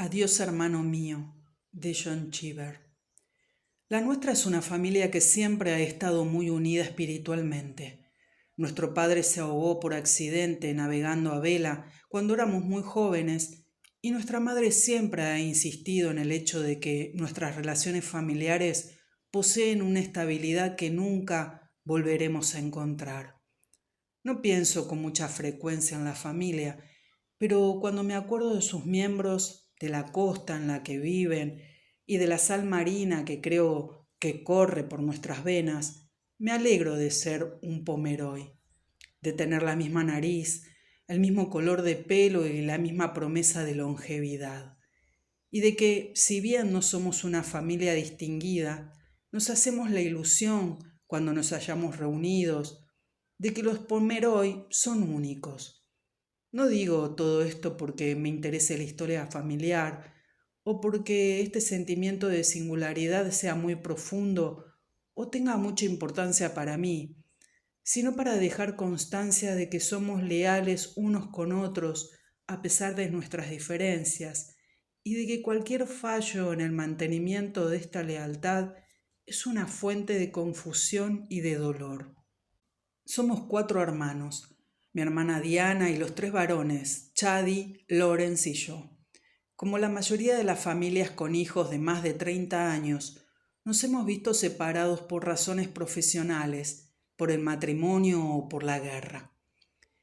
Adiós, hermano mío, de John Cheever. La nuestra es una familia que siempre ha estado muy unida espiritualmente. Nuestro padre se ahogó por accidente navegando a vela cuando éramos muy jóvenes y nuestra madre siempre ha insistido en el hecho de que nuestras relaciones familiares poseen una estabilidad que nunca volveremos a encontrar. No pienso con mucha frecuencia en la familia, pero cuando me acuerdo de sus miembros, de la costa en la que viven y de la sal marina que creo que corre por nuestras venas, me alegro de ser un Pomeroy, de tener la misma nariz, el mismo color de pelo y la misma promesa de longevidad. Y de que, si bien no somos una familia distinguida, nos hacemos la ilusión, cuando nos hayamos reunidos, de que los Pomeroy son únicos. No digo todo esto porque me interese la historia familiar o porque este sentimiento de singularidad sea muy profundo o tenga mucha importancia para mí, sino para dejar constancia de que somos leales unos con otros a pesar de nuestras diferencias y de que cualquier fallo en el mantenimiento de esta lealtad es una fuente de confusión y de dolor. Somos 4 hermanos, mi hermana Diana y los 3 varones, Chadi, Lawrence y yo. Como la mayoría de las familias con hijos de más de 30 años, nos hemos visto separados por razones profesionales, por el matrimonio o por la guerra.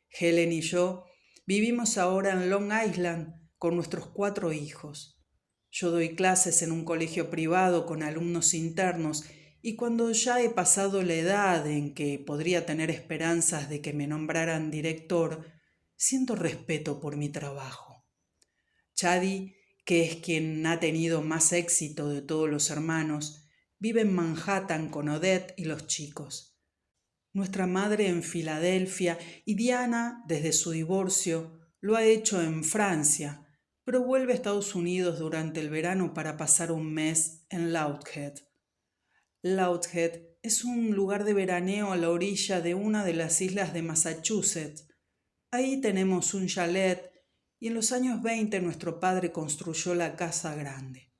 Helen y yo vivimos ahora en Long Island con nuestros 4 hijos. Yo doy clases en un colegio privado con alumnos internos y cuando ya he pasado la edad en que podría tener esperanzas de que me nombraran director, siento respeto por mi trabajo. Chadi, que es quien ha tenido más éxito de todos los hermanos, vive en Manhattan con Odette y los chicos. Nuestra madre en Filadelfia y Diana, desde su divorcio, lo ha hecho en Francia, pero vuelve a Estados Unidos durante el verano para pasar un mes en Loudhead. Loudhead es un lugar de veraneo a la orilla de una de las islas de Massachusetts. Ahí tenemos un chalet y en los años 20 nuestro padre construyó la casa grande.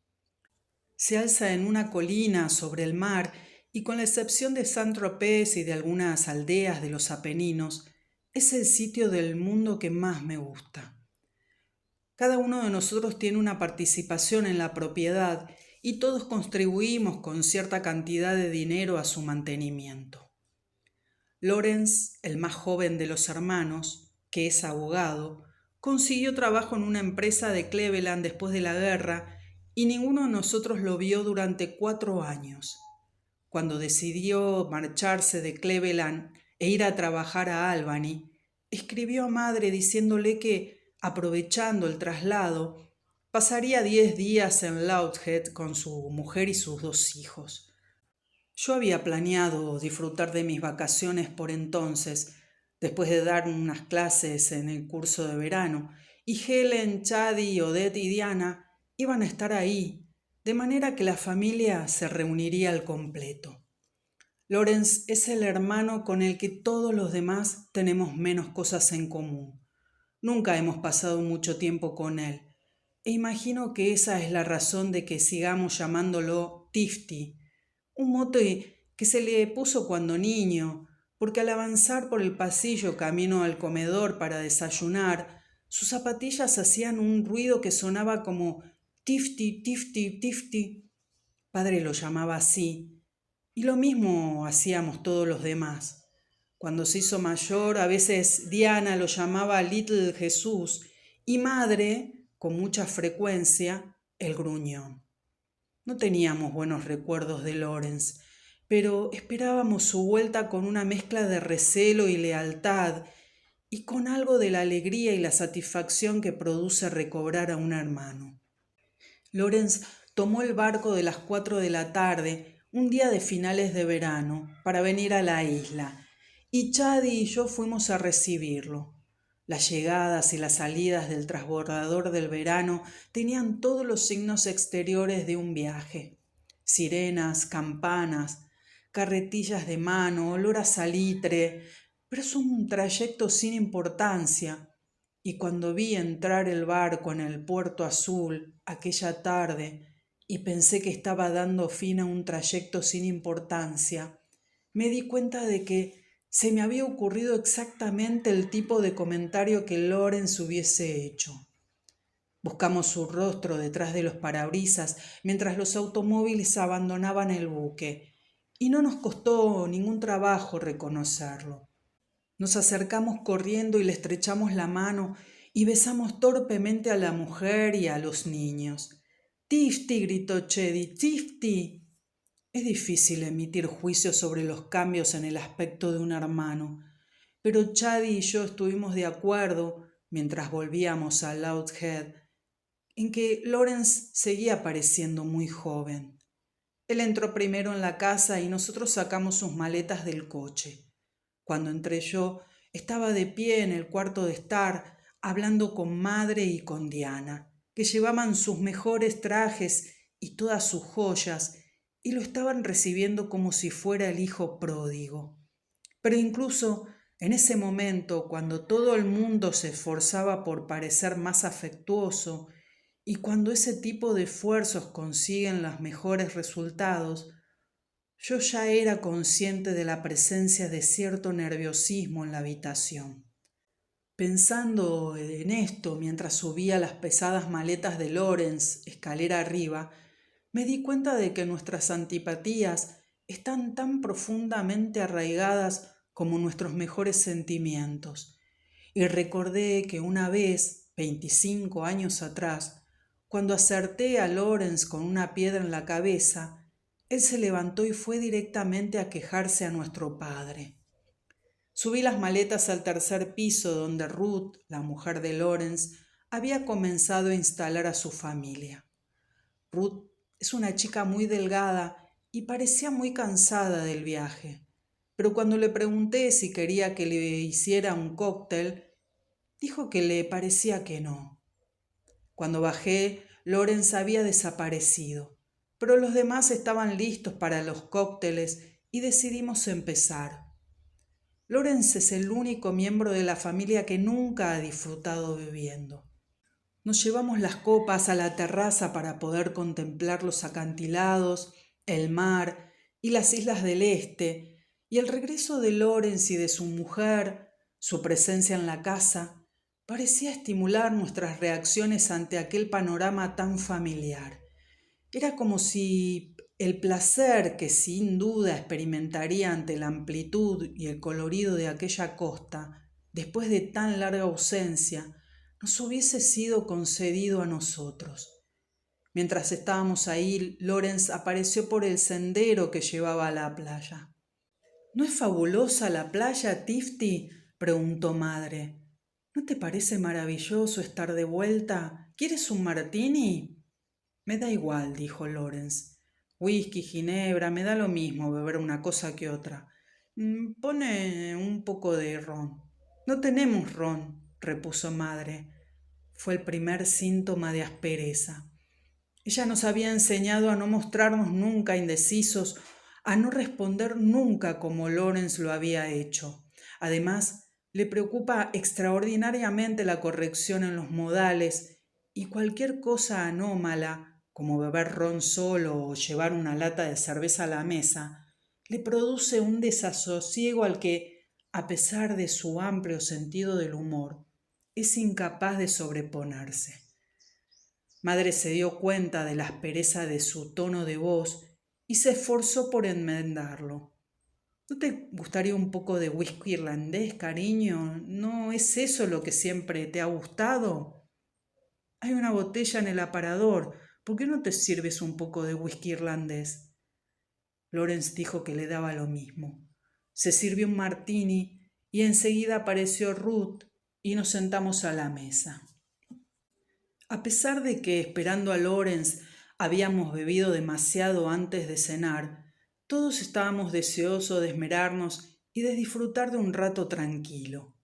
Se alza en una colina sobre el mar y con la excepción de Saint-Tropez y de algunas aldeas de los Apeninos, es el sitio del mundo que más me gusta. Cada uno de nosotros tiene una participación en la propiedad y todos contribuimos con cierta cantidad de dinero a su mantenimiento. Lawrence, el más joven de los hermanos, que es abogado, consiguió trabajo en una empresa de Cleveland después de la guerra y ninguno de nosotros lo vio durante 4 años. Cuando decidió marcharse de Cleveland e ir a trabajar a Albany, escribió a madre diciéndole que, aprovechando el traslado, pasaría 10 días en Loudhead con su mujer y sus 2 hijos. Yo había planeado disfrutar de mis vacaciones por entonces, después de dar unas clases en el curso de verano, y Helen, Chadi, Odette y Diana iban a estar ahí, de manera que la familia se reuniría al completo. Lawrence es el hermano con el que todos los demás tenemos menos cosas en común. Nunca hemos pasado mucho tiempo con él, e imagino que esa es la razón de que sigamos llamándolo Tifty, un mote que se le puso cuando niño, porque al avanzar por el pasillo camino al comedor para desayunar, sus zapatillas hacían un ruido que sonaba como tifti, tifti, tifti. Padre lo llamaba así, y lo mismo hacíamos todos los demás. Cuando se hizo mayor, a veces Diana lo llamaba Little Jesús y madre, con mucha frecuencia, el gruñón. No teníamos buenos recuerdos de Lawrence, pero esperábamos su vuelta con una mezcla de recelo y lealtad y con algo de la alegría y la satisfacción que produce recobrar a un hermano. Lawrence tomó el barco de las 4 de la tarde, un día de finales de verano, para venir a la isla, y Chadi y yo fuimos a recibirlo. Las llegadas y las salidas del transbordador del verano tenían todos los signos exteriores de un viaje. Sirenas, campanas, carretillas de mano, olor a salitre, pero es un trayecto sin importancia y cuando vi entrar el barco en el puerto azul aquella tarde y pensé que estaba dando fin a un trayecto sin importancia, me di cuenta de que se me había ocurrido exactamente el tipo de comentario que Lawrence hubiese hecho. Buscamos su rostro detrás de los parabrisas mientras los automóviles abandonaban el buque, y no nos costó ningún trabajo reconocerlo. Nos acercamos corriendo y le estrechamos la mano y besamos torpemente a la mujer y a los niños. «¡Tifty!», gritó Chedi, «¡Tifty!». Es difícil emitir juicios sobre los cambios en el aspecto de un hermano, pero Chadi y yo estuvimos de acuerdo, mientras volvíamos a Loud Head, en que Lawrence seguía pareciendo muy joven. Él entró primero en la casa y nosotros sacamos sus maletas del coche. Cuando entré yo, estaba de pie en el cuarto de estar, hablando con madre y con Diana, que llevaban sus mejores trajes y todas sus joyas, y lo estaban recibiendo como si fuera el hijo pródigo. Pero incluso en ese momento, cuando todo el mundo se esforzaba por parecer más afectuoso, y cuando ese tipo de esfuerzos consiguen los mejores resultados, yo ya era consciente de la presencia de cierto nerviosismo en la habitación. Pensando en esto mientras subía las pesadas maletas de Lawrence escalera arriba, me di cuenta de que nuestras antipatías están tan profundamente arraigadas como nuestros mejores sentimientos, y recordé que una vez, 25 años atrás, cuando acerté a Lawrence con una piedra en la cabeza, él se levantó y fue directamente a quejarse a nuestro padre. Subí las maletas al tercer piso donde Ruth, la mujer de Lawrence, había comenzado a instalar a su familia. Ruth es una chica muy delgada y parecía muy cansada del viaje, pero cuando le pregunté si quería que le hiciera un cóctel, dijo que le parecía que no. Cuando bajé, Lawrence había desaparecido, pero los demás estaban listos para los cócteles y decidimos empezar. Lawrence es el único miembro de la familia que nunca ha disfrutado bebiendo. Nos llevamos las copas a la terraza para poder contemplar los acantilados, el mar y las islas del este, y el regreso de Lawrence y de su mujer, su presencia en la casa, parecía estimular nuestras reacciones ante aquel panorama tan familiar. Era como si el placer que sin duda experimentaría ante la amplitud y el colorido de aquella costa, después de tan larga ausencia, nos hubiese sido concedido a nosotros. Mientras estábamos ahí, Lawrence apareció por el sendero que llevaba a la playa. «¿No es fabulosa la playa, Tifty?», preguntó madre. «¿No te parece maravilloso estar de vuelta? ¿Quieres un martini?» «Me da igual», dijo Lawrence. «Whisky, ginebra, me da lo mismo beber una cosa que otra. Pone un poco de ron». «No tenemos ron», repuso madre. Fue el primer síntoma de aspereza. Ella nos había enseñado a no mostrarnos nunca indecisos, a no responder nunca como Lawrence lo había hecho. Además, le preocupa extraordinariamente la corrección en los modales y cualquier cosa anómala, como beber ron solo o llevar una lata de cerveza a la mesa, le produce un desasosiego al que, a pesar de su amplio sentido del humor, es incapaz de sobreponerse. Madre se dio cuenta de la aspereza de su tono de voz y se esforzó por enmendarlo. «¿No te gustaría un poco de whisky irlandés, cariño? ¿No es eso lo que siempre te ha gustado? Hay una botella en el aparador. ¿Por qué no te sirves un poco de whisky irlandés?» Lawrence dijo que le daba lo mismo. Se sirvió un martini y enseguida apareció Ruth y nos sentamos a la mesa. A pesar de que, esperando a Lawrence, habíamos bebido demasiado antes de cenar, todos estábamos deseosos de esmerarnos y de disfrutar de un rato tranquilo.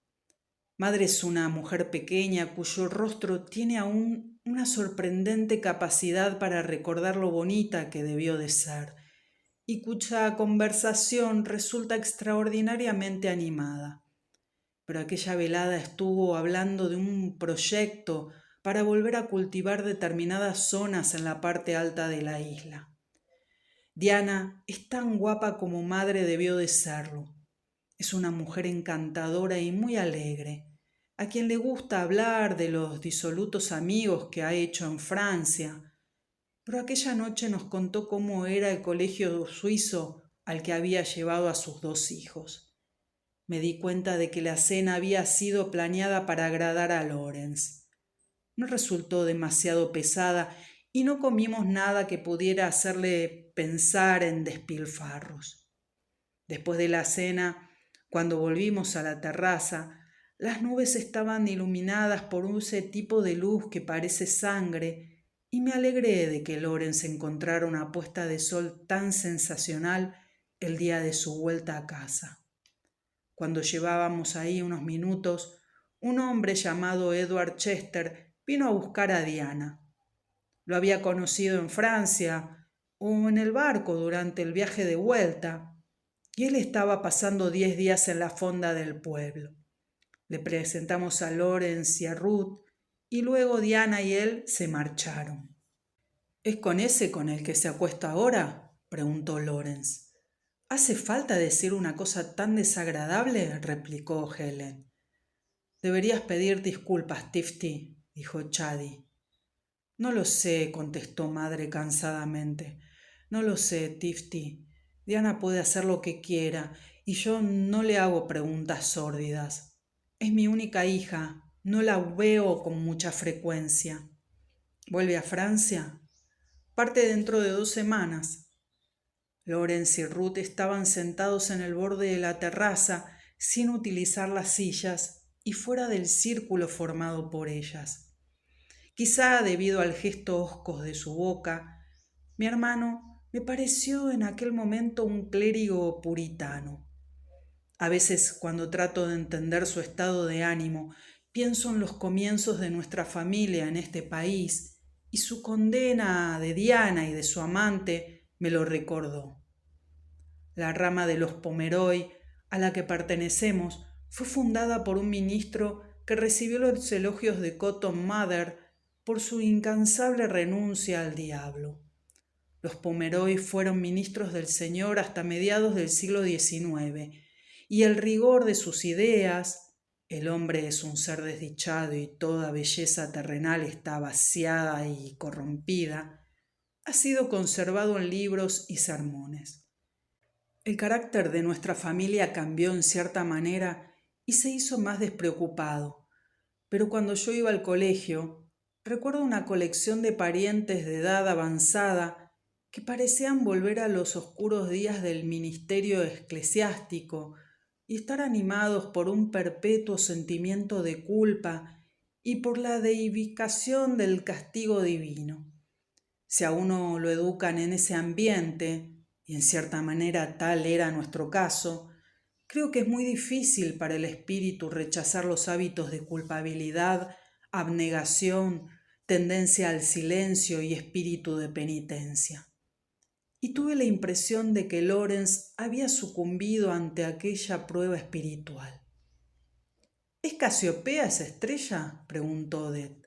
Madre es una mujer pequeña cuyo rostro tiene aún una sorprendente capacidad para recordar lo bonita que debió de ser, y cuya conversación resulta extraordinariamente animada. pero aquella velada estuvo hablando de un proyecto para volver a cultivar determinadas zonas en la parte alta de la isla. Diana es tan guapa como madre debió de serlo. Es una mujer encantadora y muy alegre, a quien le gusta hablar de los disolutos amigos que ha hecho en Francia, pero aquella noche nos contó cómo era el colegio suizo al que había llevado a sus 2 hijos. Me di cuenta de que la cena había sido planeada para agradar a Lawrence. No resultó demasiado pesada y no comimos nada que pudiera hacerle pensar en despilfarros. Después de la cena, cuando volvimos a la terraza, las nubes estaban iluminadas por ese tipo de luz que parece sangre y me alegré de que Lawrence encontrara una puesta de sol tan sensacional el día de su vuelta a casa. Cuando llevábamos ahí unos minutos, un hombre llamado Edward Chester vino a buscar a Diana. Lo había conocido en Francia o en el barco durante el viaje de vuelta, y él estaba pasando 10 días en la fonda del pueblo. Le presentamos a Lawrence y a Ruth, y luego Diana y él se marcharon. ¿Es con ese con el que se acuesta ahora?, preguntó Lawrence. ¿Hace falta decir una cosa tan desagradable?, replicó Helen. Deberías pedir disculpas, Tifty, dijo Chady. No lo sé, contestó madre cansadamente. No lo sé, Tifty. Diana puede hacer lo que quiera y yo no le hago preguntas sórdidas. Es mi única hija, no la veo con mucha frecuencia. ¿Vuelve a Francia? Parte dentro de 2 semanas. Lawrence y Ruth estaban sentados en el borde de la terraza sin utilizar las sillas y fuera del círculo formado por ellas. Quizá debido al gesto hosco de su boca, mi hermano me pareció en aquel momento un clérigo puritano. A veces, cuando trato de entender su estado de ánimo, pienso en los comienzos de nuestra familia en este país, y su condena de Diana y de su amante me lo recordó. La rama de los Pomeroy a la que pertenecemos fue fundada por un ministro que recibió los elogios de Cotton Mather por su incansable renuncia al diablo. Los Pomeroy fueron ministros del Señor hasta mediados del siglo XIX, y el rigor de sus ideas, el hombre es un ser desdichado y toda belleza terrenal está vaciada y corrompida, ha sido conservado en libros y sermones. El carácter de nuestra familia cambió en cierta manera y se hizo más despreocupado, pero cuando yo iba al colegio, recuerdo una colección de parientes de edad avanzada que parecían volver a los oscuros días del ministerio eclesiástico y estar animados por un perpetuo sentimiento de culpa y por la deificación del castigo divino. Si a uno lo educan en ese ambiente, y en cierta manera tal era nuestro caso, creo que es muy difícil para el espíritu rechazar los hábitos de culpabilidad, abnegación, tendencia al silencio y espíritu de penitencia. Y tuve la impresión de que Lawrence había sucumbido ante aquella prueba espiritual. ¿Es Casiopea esa estrella?, preguntó Odette.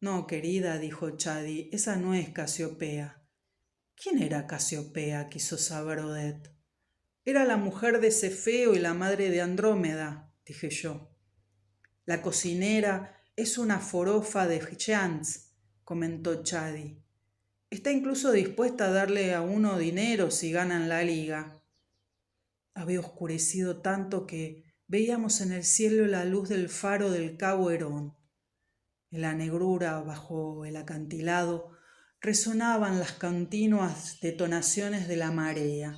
No, querida, dijo Chady, esa no es Casiopea. ¿Quién era Casiopea?, quiso saber Odette. Era la mujer de Cefeo y la madre de Andrómeda, dije yo. La cocinera es una forofa de Chance, comentó Chady. Está incluso dispuesta a darle a uno dinero si ganan la liga. Había oscurecido tanto que veíamos en el cielo la luz del faro del cabo Herón. En la negrura bajo el acantilado resonaban las continuas detonaciones de la marea.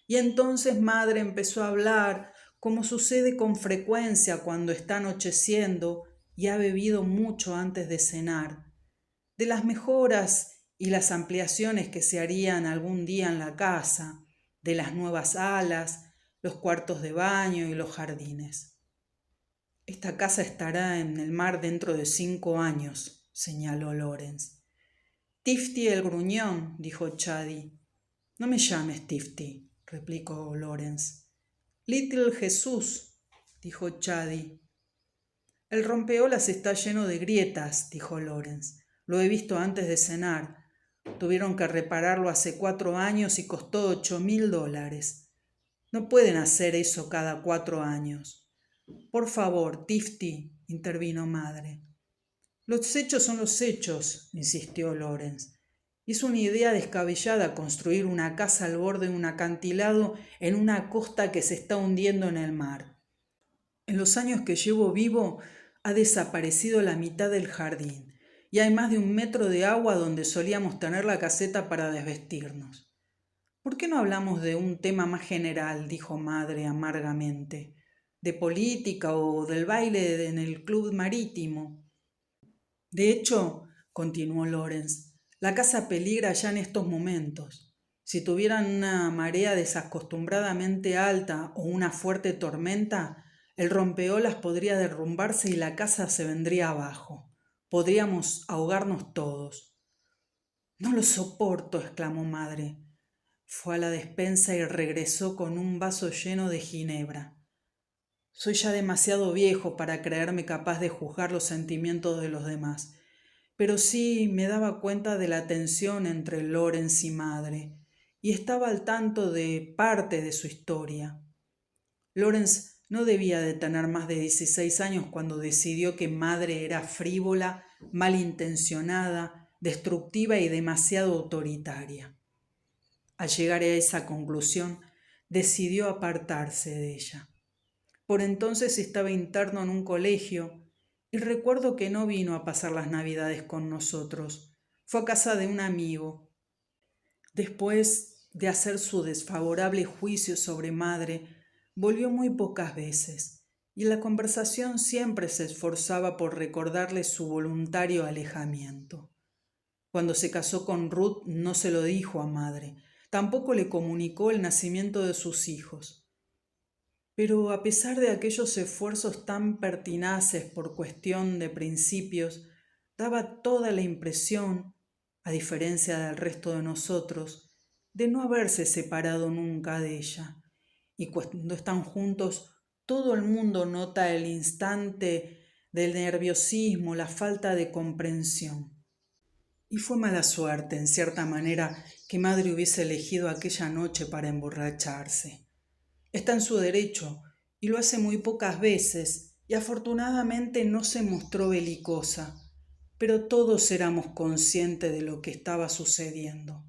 Y entonces madre empezó a hablar, como sucede con frecuencia cuando está anocheciendo y ha bebido mucho antes de cenar, de las mejoras y las ampliaciones que se harían algún día en la casa, de las nuevas alas, los cuartos de baño y los jardines. Esta casa estará en el mar dentro de 5 años, señaló Lawrence. Tifty el gruñón, dijo Chady. No me llames Tifty, replicó Lawrence. Little Jesús, dijo Chadi. El rompeolas está lleno de grietas, dijo Lawrence. Lo he visto antes de cenar. Tuvieron que repararlo hace 4 años y costó $8,000. No pueden hacer eso cada 4 años. Por favor, Tifty, intervino madre. Los hechos son los hechos, insistió Lawrence. Es una idea descabellada construir una casa al borde de un acantilado en una costa que se está hundiendo en el mar. En los años que llevo vivo ha desaparecido la mitad del jardín y hay más de 1 metro de agua donde solíamos tener la caseta para desvestirnos. ¿Por qué no hablamos de un tema más general?, dijo madre amargamente. ¿De política o del baile en el club marítimo? De hecho, continuó Lawrence, la casa peligra ya en estos momentos. Si tuvieran una marea desacostumbradamente alta o una fuerte tormenta, el rompeolas podría derrumbarse y la casa se vendría abajo. Podríamos ahogarnos todos. No lo soporto, exclamó madre. Fue a la despensa y regresó con un vaso lleno de ginebra. Soy ya demasiado viejo para creerme capaz de juzgar los sentimientos de los demás, pero sí me daba cuenta de la tensión entre Lawrence y madre, y estaba al tanto de parte de su historia. Lawrence no debía de tener más de 16 años cuando decidió que madre era frívola, malintencionada, destructiva y demasiado autoritaria. Al llegar a esa conclusión, decidió apartarse de ella. Por entonces estaba interno en un colegio y recuerdo que no vino a pasar las Navidades con nosotros. Fue a casa de un amigo. Después de hacer su desfavorable juicio sobre madre, volvió muy pocas veces y en la conversación siempre se esforzaba por recordarle su voluntario alejamiento. Cuando se casó con Ruth no se lo dijo a madre, tampoco le comunicó el nacimiento de sus hijos. Pero a pesar de aquellos esfuerzos tan pertinaces por cuestión de principios, daba toda la impresión, a diferencia del resto de nosotros, de no haberse separado nunca de ella. Y cuando están juntos, todo el mundo nota el instante del nerviosismo, la falta de comprensión. Y fue mala suerte, en cierta manera, que madre hubiese elegido aquella noche para emborracharse. Está en su derecho y lo hace muy pocas veces y afortunadamente no se mostró belicosa, pero todos éramos conscientes de lo que estaba sucediendo.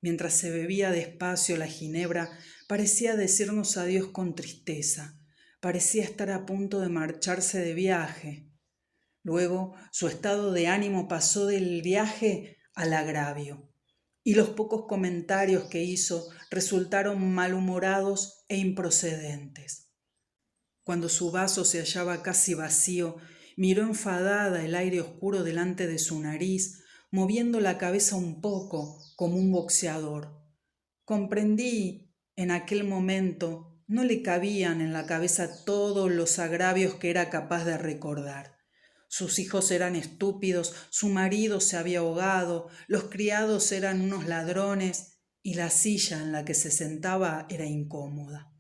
Mientras se bebía despacio la ginebra, parecía decirnos adiós con tristeza, parecía estar a punto de marcharse de viaje. Luego su estado de ánimo pasó del viaje al agravio, y los pocos comentarios que hizo resultaron malhumorados e improcedentes. Cuando su vaso se hallaba casi vacío, miró enfadada el aire oscuro delante de su nariz, moviendo la cabeza un poco como un boxeador. Comprendí en aquel momento, no le cabían en la cabeza todos los agravios que era capaz de recordar. Sus hijos eran estúpidos, su marido se había ahogado, los criados eran unos ladrones y la silla en la que se sentaba era incómoda.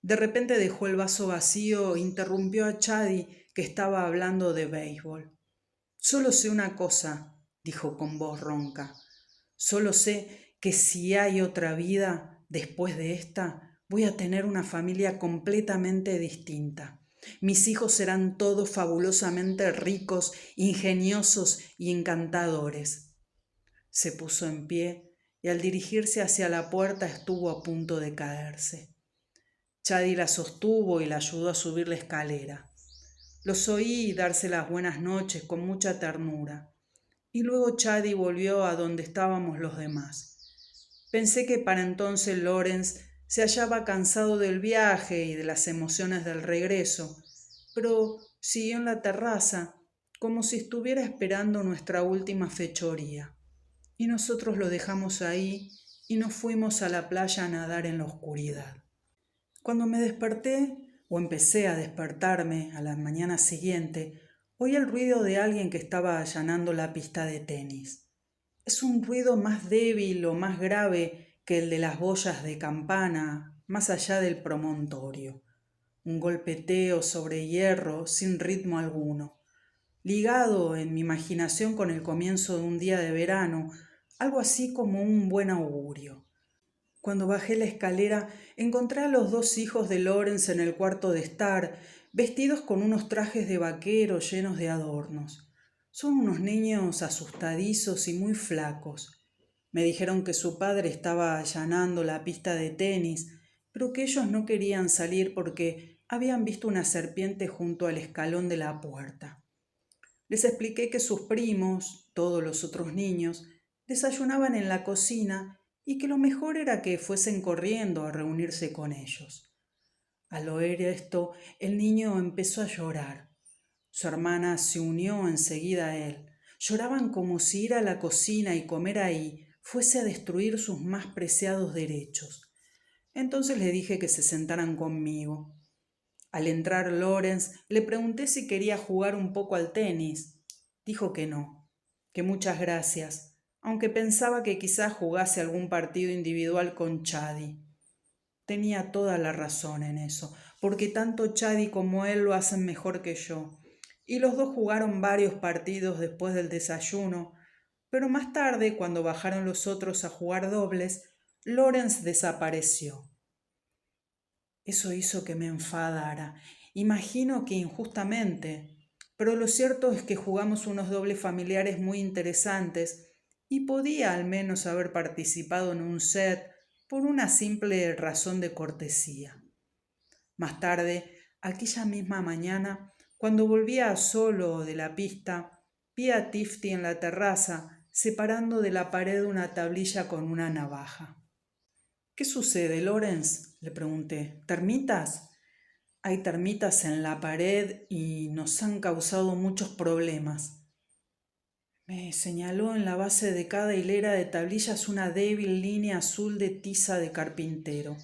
De repente dejó el vaso vacío e interrumpió a Chadi, que estaba hablando de béisbol. Solo sé una cosa, dijo con voz ronca. Solo sé que si hay otra vida después de esta, voy a tener una familia completamente distinta. Mis hijos serán todos fabulosamente ricos, ingeniosos y encantadores. Se puso en pie y al dirigirse hacia la puerta estuvo a punto de caerse. Chadi la sostuvo y la ayudó a subir la escalera. Los oí darse las buenas noches con mucha ternura, y luego Chadi volvió a donde estábamos los demás. Pensé que para entonces Lawrence se hallaba cansado del viaje y de las emociones del regreso, pero siguió en la terraza como si estuviera esperando nuestra última fechoría. Y nosotros lo dejamos ahí y nos fuimos a la playa a nadar en la oscuridad. Cuando me desperté, o empecé a despertarme a la mañana siguiente, oí el ruido de alguien que estaba allanando la pista de tenis. Es un ruido más débil o más grave que el de las boyas de campana, más allá del promontorio. un golpeteo sobre hierro sin ritmo alguno, ligado en mi imaginación con el comienzo de un día de verano, algo así como un buen augurio. Cuando bajé la escalera, encontré a los dos hijos de Lawrence en el cuarto de estar, vestidos con unos trajes de vaquero llenos de adornos. Son unos niños asustadizos y muy flacos. Me dijeron que su padre estaba allanando la pista de tenis, pero que ellos no querían salir porque habían visto una serpiente junto al escalón de la puerta. Les expliqué que sus primos, todos los otros niños, desayunaban en la cocina y que lo mejor era que fuesen corriendo a reunirse con ellos. Al oír esto, el niño empezó a llorar. Su hermana se unió enseguida a él. Lloraban como si ir a la cocina y comer ahí fuese a destruir sus más preciados derechos. Entonces le dije que se sentaran conmigo. Al entrar Lawrence, le pregunté si quería jugar un poco al tenis. Dijo que no, que muchas gracias, aunque pensaba que quizás jugase algún partido individual con Chadi. Tenía toda la razón en eso, porque tanto Chadi como él lo hacen mejor que yo. Y los dos jugaron varios partidos después del desayuno, pero más tarde, cuando bajaron los otros a jugar dobles, Lawrence desapareció. Eso hizo que me enfadara. Imagino que injustamente, pero lo cierto es que jugamos unos dobles familiares muy interesantes y podía al menos haber participado en un set por una simple razón de cortesía. Más tarde, aquella misma mañana, cuando volvía solo de la pista, vi a Tifty en la terraza, separando de la pared una tablilla con una navaja. ¿Qué sucede, Lawrence?, le pregunté. ¿Termitas? Hay termitas en la pared y nos han causado muchos problemas. Me señaló en la base de cada hilera de tablillas una débil línea azul de tiza de carpintero.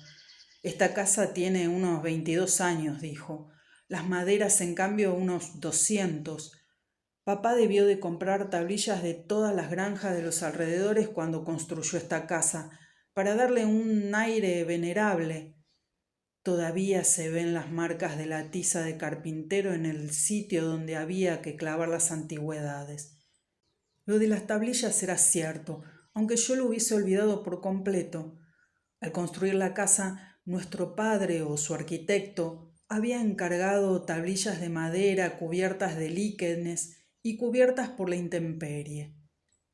Esta casa tiene unos 22 años, dijo. Las maderas, en cambio, unos 200. Papá debió de comprar tablillas de todas las granjas de los alrededores cuando construyó esta casa, para darle un aire venerable. Todavía se ven las marcas de la tiza de carpintero en el sitio donde había que clavar las antigüedades. Lo de las tablillas era cierto, aunque yo lo hubiese olvidado por completo. Al construir la casa, nuestro padre o su arquitecto había encargado tablillas de madera cubiertas de líquenes y cubiertas por la intemperie.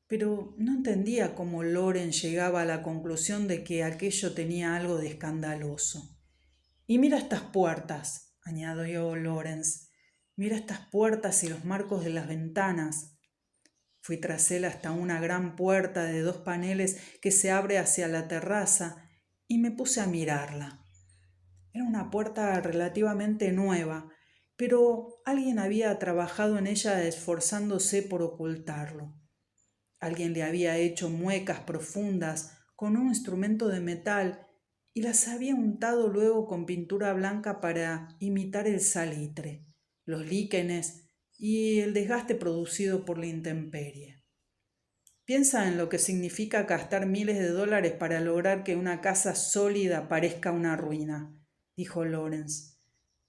Pero no entendía cómo Loren llegaba a la conclusión de que aquello tenía algo de escandaloso. Y mira estas puertas, añadió Lawrence. Mira estas puertas y los marcos de las ventanas. Fui tras él hasta una gran puerta de 2 paneles que se abre hacia la terraza y me puse a mirarla. Era una puerta relativamente nueva, pero alguien había trabajado en ella esforzándose por ocultarlo. Alguien le había hecho muecas profundas con un instrumento de metal y las había untado luego con pintura blanca para imitar el salitre, los líquenes y el desgaste producido por la intemperie. Piensa en lo que significa gastar miles de dólares para lograr que una casa sólida parezca una ruina, dijo Lawrence.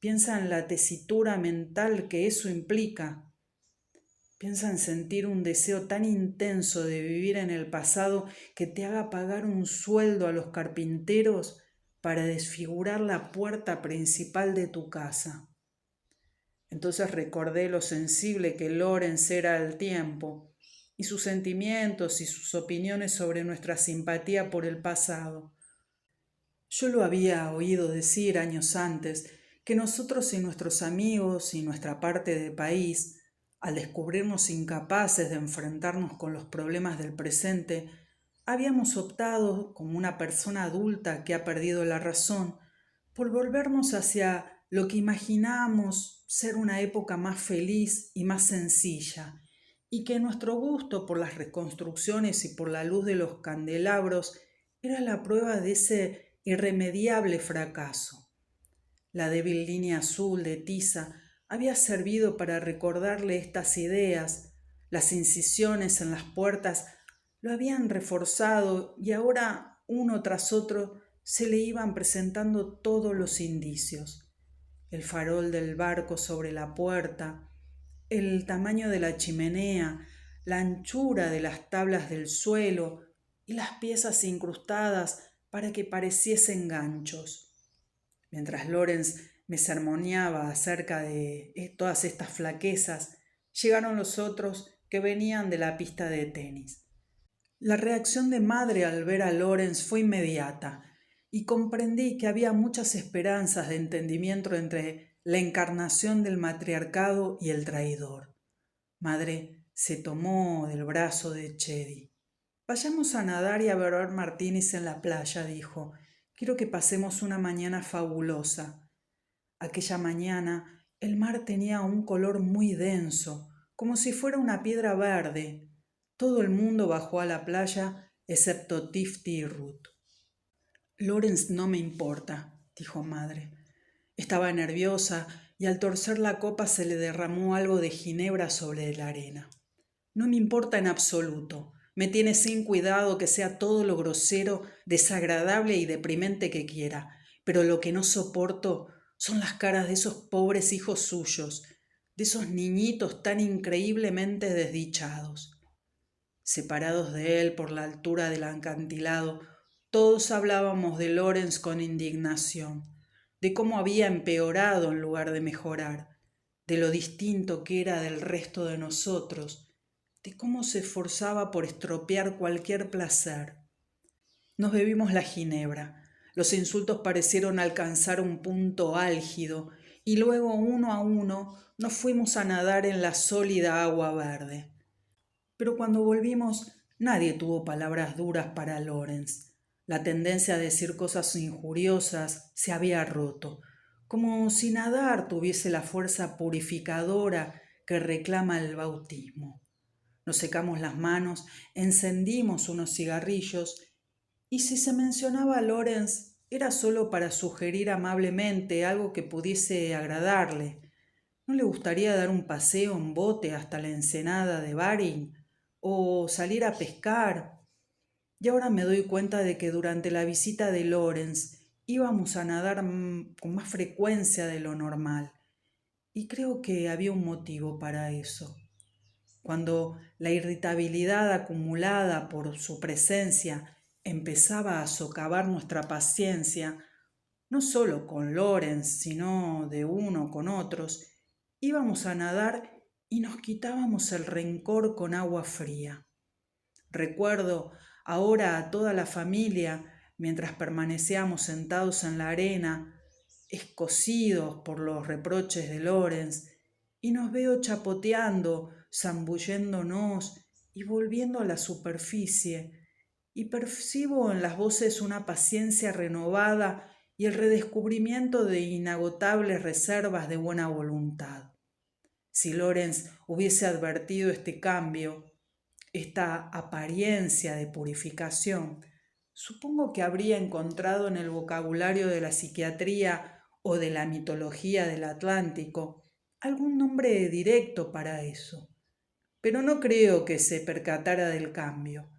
Piensa en la tesitura mental que eso implica. Piensa en sentir un deseo tan intenso de vivir en el pasado que te haga pagar un sueldo a los carpinteros para desfigurar la puerta principal de tu casa. Entonces recordé lo sensible que Lawrence era al tiempo y sus sentimientos y sus opiniones sobre nuestra simpatía por el pasado. Yo lo había oído decir años antes, que nosotros y nuestros amigos y nuestra parte del país, al descubrirnos incapaces de enfrentarnos con los problemas del presente, habíamos optado, como una persona adulta que ha perdido la razón, por volvernos hacia lo que imaginábamos ser una época más feliz y más sencilla, y que nuestro gusto por las reconstrucciones y por la luz de los candelabros era la prueba de ese irremediable fracaso. La débil línea azul de tiza había servido para recordarle estas ideas, las incisiones en las puertas lo habían reforzado y ahora, uno tras otro, se le iban presentando todos los indicios. el farol del barco sobre la puerta, el tamaño de la chimenea, la anchura de las tablas del suelo y las piezas incrustadas para que pareciesen ganchos. Mientras Lawrence me sermoneaba acerca de todas estas flaquezas, llegaron los otros que venían de la pista de tenis. La reacción de madre al ver a Lawrence fue inmediata y comprendí que había muchas esperanzas de entendimiento entre la encarnación del matriarcado y el traidor. Madre se tomó del brazo de Chedi. Vayamos a nadar y a beber martinis en la playa, dijo. Quiero que pasemos una mañana fabulosa. Aquella mañana el mar tenía un color muy denso, como si fuera una piedra verde. Todo el mundo bajó a la playa, excepto Tifty y Ruth. Lawrence no me importa, dijo madre. Estaba nerviosa y al torcer la copa se le derramó algo de ginebra sobre la arena. No me importa en absoluto. Me tiene sin cuidado que sea todo lo grosero, desagradable y deprimente que quiera, pero lo que no soporto son las caras de esos pobres hijos suyos, de esos niñitos tan increíblemente desdichados. Separados de él por la altura del acantilado, todos hablábamos de Lawrence con indignación, de cómo había empeorado en lugar de mejorar, de lo distinto que era del resto de nosotros, de cómo se esforzaba por estropear cualquier placer. Nos bebimos la ginebra, los insultos parecieron alcanzar un punto álgido y luego uno a uno nos fuimos a nadar en la sólida agua verde. Pero cuando volvimos, nadie tuvo palabras duras para Lawrence. La tendencia a decir cosas injuriosas se había roto, como si nadar tuviese la fuerza purificadora que reclama el bautismo. Nos secamos las manos, encendimos unos cigarrillos, y si se mencionaba a Lawrence, era solo para sugerir amablemente algo que pudiese agradarle. ¿No le gustaría dar un paseo en bote hasta la ensenada de Baring? ¿O salir a pescar? Y ahora me doy cuenta de que durante la visita de Lawrence íbamos a nadar con más frecuencia de lo normal. Y creo que había un motivo para eso. Cuando la irritabilidad acumulada por su presencia empezaba a socavar nuestra paciencia, no solo con Lawrence, sino de uno con otros, íbamos a nadar y nos quitábamos el rencor con agua fría. Recuerdo ahora a toda la familia mientras permanecíamos sentados en la arena, escocidos por los reproches de Lawrence, y nos veo chapoteando, zambulléndonos y volviendo a la superficie, y percibo en las voces una paciencia renovada y el redescubrimiento de inagotables reservas de buena voluntad. Si Lawrence hubiese advertido este cambio, esta apariencia de purificación, supongo que habría encontrado en el vocabulario de la psiquiatría o de la mitología del Atlántico algún nombre directo para eso. Pero no creo que se percatara del cambio.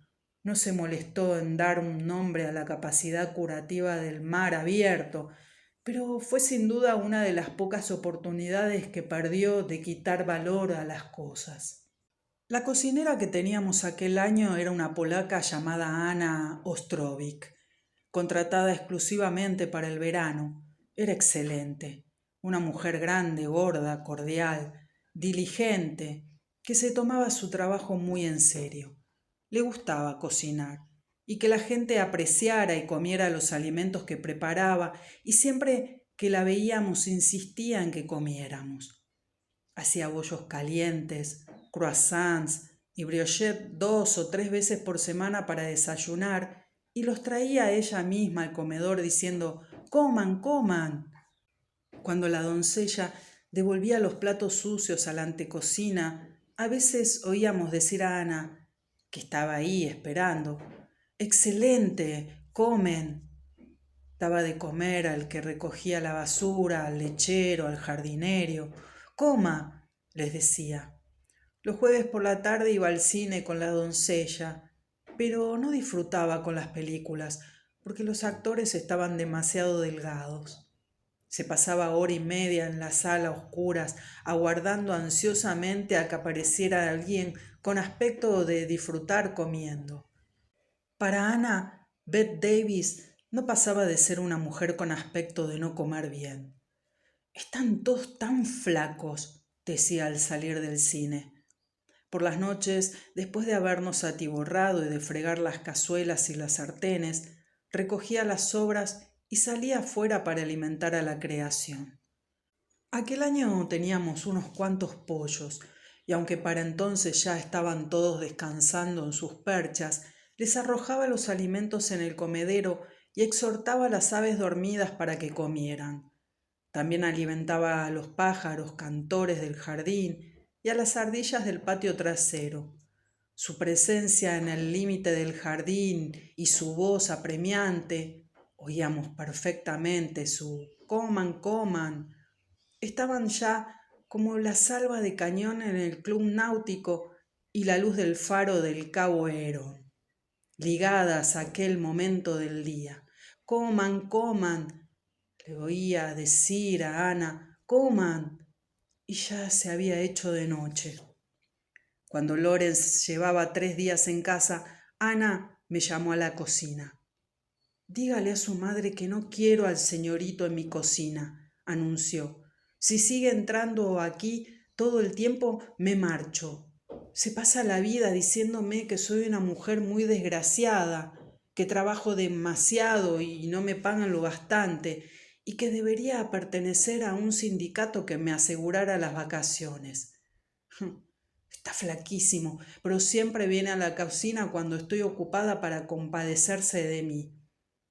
No se molestó en dar un nombre a la capacidad curativa del mar abierto, pero fue sin duda una de las pocas oportunidades que perdió de quitar valor a las cosas. La cocinera que teníamos aquel año era una polaca llamada Anna Ostrovik, contratada exclusivamente para el verano. Era excelente, una mujer grande, gorda, cordial, diligente, que se tomaba su trabajo muy en serio. Le gustaba cocinar y que la gente apreciara y comiera los alimentos que preparaba, y siempre que la veíamos insistía en que comiéramos. Hacía bollos calientes, croissants y briochettes 2 o 3 veces por semana para desayunar, y los traía ella misma al comedor diciendo: «Coman, coman». Cuando la doncella devolvía los platos sucios a la antecocina, a veces oíamos decir a Ana, que estaba ahí esperando: «Excelente, comen». Daba de comer al que recogía la basura, al lechero, al jardinero. «Coma», les decía. Los jueves por la tarde iba al cine con la doncella, pero no disfrutaba con las películas porque los actores estaban demasiado delgados. Se pasaba hora y media en la sala a oscuras, aguardando ansiosamente a que apareciera alguien con aspecto de disfrutar comiendo. Para Ana, Bette Davis no pasaba de ser una mujer con aspecto de no comer bien. Están todos tan flacos, decía al salir del cine. Por las noches, después de habernos atiborrado y de fregar las cazuelas y las sartenes, recogía las sobras y salía afuera para alimentar a la creación. Aquel año teníamos unos cuantos pollos, y aunque para entonces ya estaban todos descansando en sus perchas, les arrojaba los alimentos en el comedero y exhortaba a las aves dormidas para que comieran. También alimentaba a los pájaros cantores del jardín y a las ardillas del patio trasero. Su presencia en el límite del jardín y su voz apremiante, oíamos perfectamente su coman, coman, estaban ya como la salva de cañón en el club náutico y la luz del faro del cabo Herón, ligadas a aquel momento del día. Coman, coman, le oía decir a Ana, coman, y ya se había hecho de noche. Cuando Lorenz llevaba 3 días en casa, Ana me llamó a la cocina. Dígale a su madre que no quiero al señorito en mi cocina, anunció. Si sigue entrando aquí todo el tiempo, me marcho. Se pasa la vida diciéndome que soy una mujer muy desgraciada, que trabajo demasiado y no me pagan lo bastante, y que debería pertenecer a un sindicato que me asegurara las vacaciones. Está flaquísimo, pero siempre viene a la cocina cuando estoy ocupada para compadecerse de mí.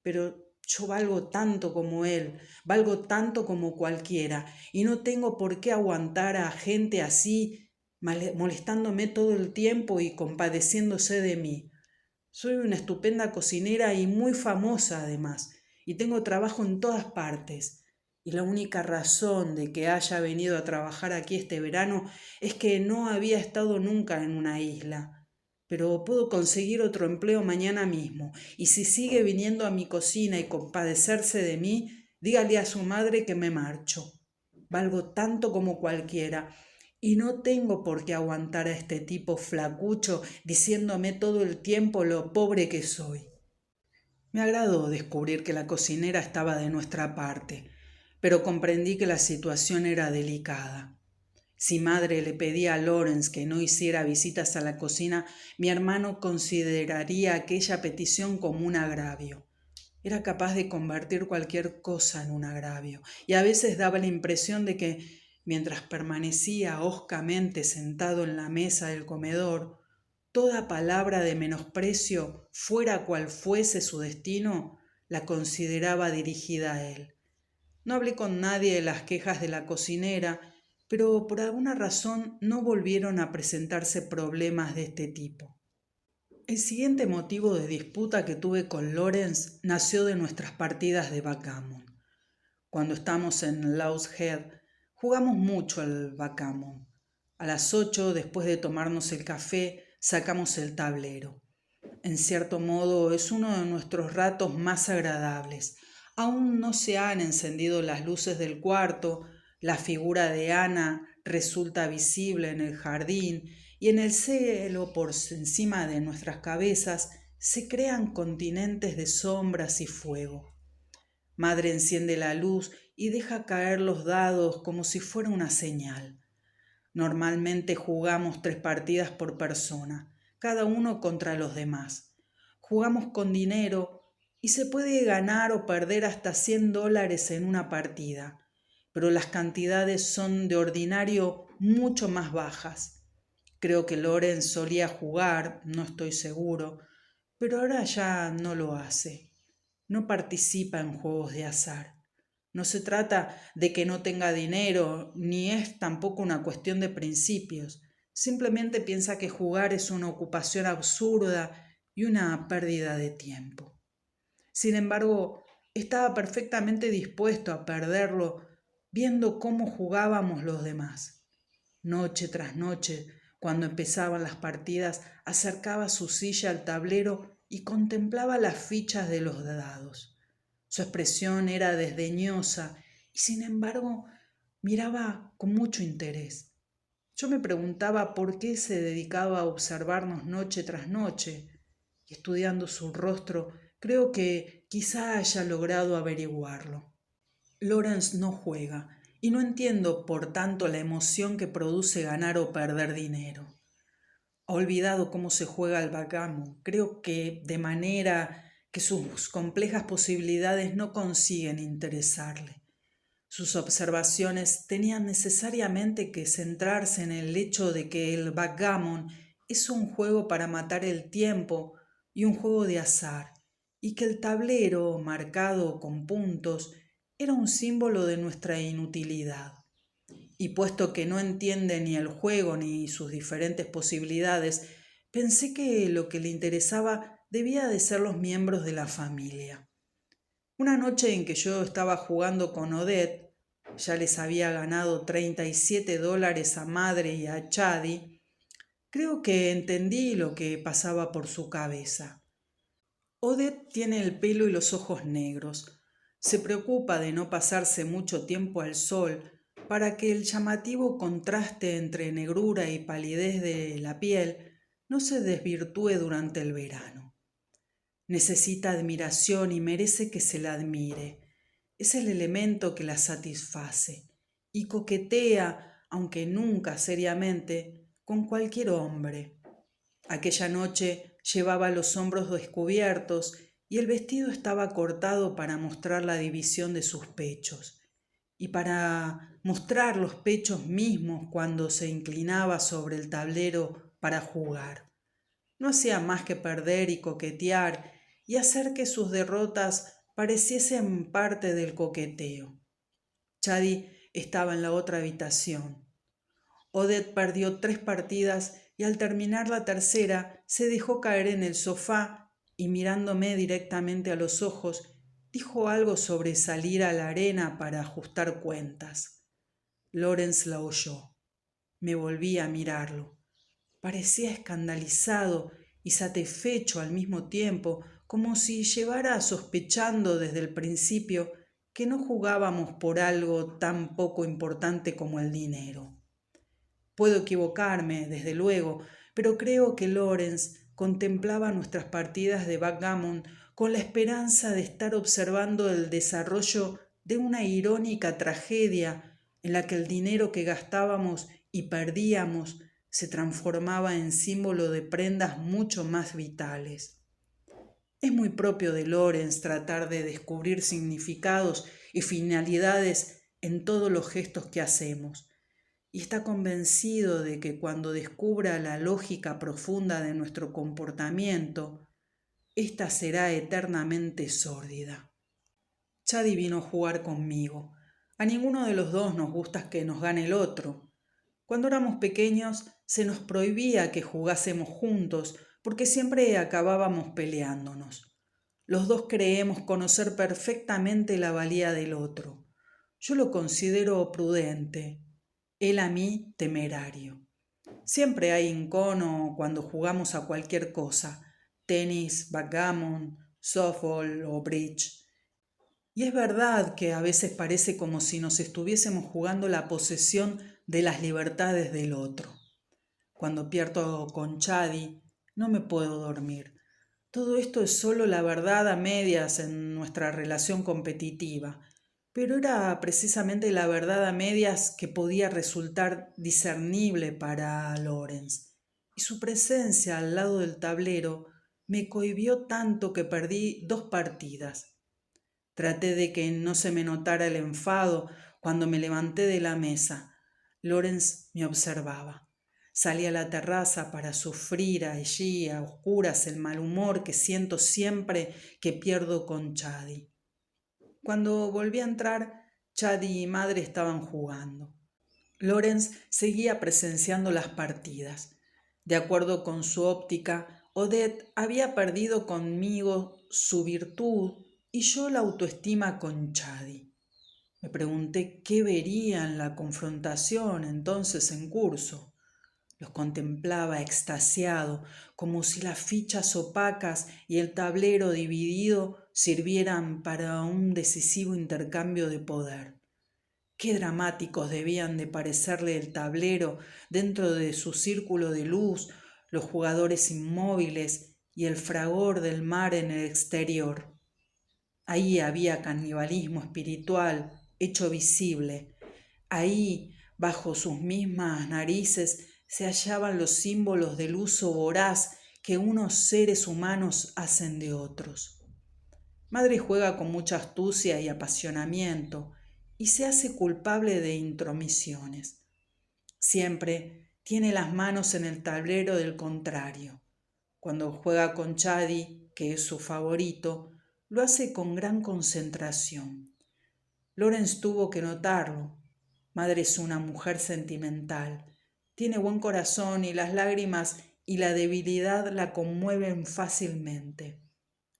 Pero yo valgo tanto como él, valgo tanto como cualquiera, y no tengo por qué aguantar a gente así, molestándome todo el tiempo y compadeciéndose de mí. Soy una estupenda cocinera y muy famosa además, y tengo trabajo en todas partes. Y la única razón de que haya venido a trabajar aquí este verano es que no había estado nunca en una isla. Pero puedo conseguir otro empleo mañana mismo, y si sigue viniendo a mi cocina y compadecerse de mí, dígale a su madre que me marcho. Valgo tanto como cualquiera, y no tengo por qué aguantar a este tipo flacucho diciéndome todo el tiempo lo pobre que soy. Me agradó descubrir que la cocinera estaba de nuestra parte, pero comprendí que la situación era delicada. Si madre le pedía a Lawrence que no hiciera visitas a la cocina, mi hermano consideraría aquella petición como un agravio. Era capaz de convertir cualquier cosa en un agravio, y a veces daba la impresión de que, mientras permanecía hoscamente sentado en la mesa del comedor, toda palabra de menosprecio, fuera cual fuese su destino, la consideraba dirigida a él. No hablé con nadie de las quejas de la cocinera, pero por alguna razón no volvieron a presentarse problemas de este tipo. El siguiente motivo de disputa que tuve con Lawrence nació de nuestras partidas de backgammon. Cuando estamos en Law's Head, jugamos mucho al backgammon. A las 8, después de tomarnos el café, sacamos el tablero. En cierto modo es uno de nuestros ratos más agradables. Aún no se han encendido las luces del cuarto, la figura de Ana resulta visible en el jardín y en el cielo por encima de nuestras cabezas se crean continentes de sombras y fuego. Madre enciende la luz y deja caer los dados como si fuera una señal. Normalmente jugamos 3 partidas por persona, cada uno contra los demás. Jugamos con dinero y se puede ganar o perder hasta $100 en una partida, pero las cantidades son de ordinario mucho más bajas. Creo que Lorenz solía jugar, no estoy seguro, pero ahora ya no lo hace. No participa en juegos de azar. No se trata de que no tenga dinero, ni es tampoco una cuestión de principios. Simplemente piensa que jugar es una ocupación absurda y una pérdida de tiempo. Sin embargo, estaba perfectamente dispuesto a perderlo viendo cómo jugábamos los demás. Noche tras noche, cuando empezaban las partidas, acercaba su silla al tablero y contemplaba las fichas de los dados. Su expresión era desdeñosa y y sin embargo miraba con mucho interés. Yo me preguntaba por qué se dedicaba a observarnos noche tras noche, y estudiando su rostro, creo que quizá haya logrado averiguarlo. Lawrence no juega, y no entiendo, por tanto, la emoción que produce ganar o perder dinero. Ha olvidado cómo se juega al backgammon. Creo que de manera que sus complejas posibilidades no consiguen interesarle. Sus observaciones tenían necesariamente que centrarse en el hecho de que el backgammon es un juego para matar el tiempo y un juego de azar, y que el tablero, marcado con puntos, era un símbolo de nuestra inutilidad. Y puesto que no entiende ni el juego ni sus diferentes posibilidades, pensé que lo que le interesaba debía de ser los miembros de la familia. Una noche en que yo estaba jugando con Odette, ya les había ganado $37 a Madre y a Chadi, creo que entendí lo que pasaba por su cabeza. Odette tiene el pelo y los ojos negros. Se preocupa de no pasarse mucho tiempo al sol para que el llamativo contraste entre negrura y palidez de la piel no se desvirtúe durante el verano. Necesita admiración y merece que se la admire. Es el elemento que la satisface y coquetea, aunque nunca seriamente, con cualquier hombre. Aquella noche llevaba los hombros descubiertos y el vestido estaba cortado para mostrar la división de sus pechos y para mostrar los pechos mismos cuando se inclinaba sobre el tablero para jugar. No hacía más que perder y coquetear y hacer que sus derrotas pareciesen parte del coqueteo. Chadi estaba en la otra habitación. Odette perdió 3 partidas y al terminar la tercera se dejó caer en el sofá y mirándome directamente a los ojos, dijo algo sobre salir a la arena para ajustar cuentas. Lawrence la oyó. Me volví a mirarlo. Parecía escandalizado y satisfecho al mismo tiempo, como si llevara sospechando desde el principio que no jugábamos por algo tan poco importante como el dinero. Puedo equivocarme, desde luego, pero creo que Lawrence contemplaba nuestras partidas de backgammon con la esperanza de estar observando el desarrollo de una irónica tragedia en la que el dinero que gastábamos y perdíamos se transformaba en símbolo de prendas mucho más vitales. Es muy propio de Lawrence tratar de descubrir significados y finalidades en todos los gestos que hacemos, y está convencido de que cuando descubra la lógica profunda de nuestro comportamiento, ésta será eternamente sórdida. Chadi vino a jugar conmigo. A ninguno de los dos nos gusta que nos gane el otro. Cuando éramos pequeños se nos prohibía que jugásemos juntos porque siempre acabábamos peleándonos. Los dos creemos conocer perfectamente la valía del otro. Yo lo considero prudente, él a mí temerario. Siempre hay encono cuando jugamos a cualquier cosa, tenis, backgammon, softball o bridge. Y es verdad que a veces parece como si nos estuviésemos jugando la posesión de las libertades del otro. Cuando pierdo con Chadi, no me puedo dormir. Todo esto es solo la verdad a medias en nuestra relación competitiva, pero era precisamente la verdad a medias que podía resultar discernible para Lawrence, y su presencia al lado del tablero me cohibió tanto que perdí 2 partidas. Traté de que no se me notara el enfado cuando me levanté de la mesa. Lawrence me observaba. Salí a la terraza para sufrir allí a oscuras el mal humor que siento siempre que pierdo con Chadi. Cuando volví a entrar, Chadi y Madre estaban jugando. Lawrence seguía presenciando las partidas. De acuerdo con su óptica, Odette había perdido conmigo su virtud y yo la autoestima con Chadi. Me pregunté qué vería en la confrontación entonces en curso. Los contemplaba extasiado, como si las fichas opacas y el tablero dividido sirvieran para un decisivo intercambio de poder. Qué dramáticos debían de parecerle el tablero dentro de su círculo de luz, los jugadores inmóviles y el fragor del mar en el exterior. Ahí había canibalismo espiritual hecho visible. Ahí, bajo sus mismas narices, se hallaban los símbolos del uso voraz que unos seres humanos hacen de otros. Madre juega con mucha astucia y apasionamiento y se hace culpable de intromisiones. Siempre tiene las manos en el tablero del contrario. Cuando juega con Chadi, que es su favorito, lo hace con gran concentración. Lawrence tuvo que notarlo. Madre es una mujer sentimental. Tiene buen corazón y las lágrimas y la debilidad la conmueven fácilmente.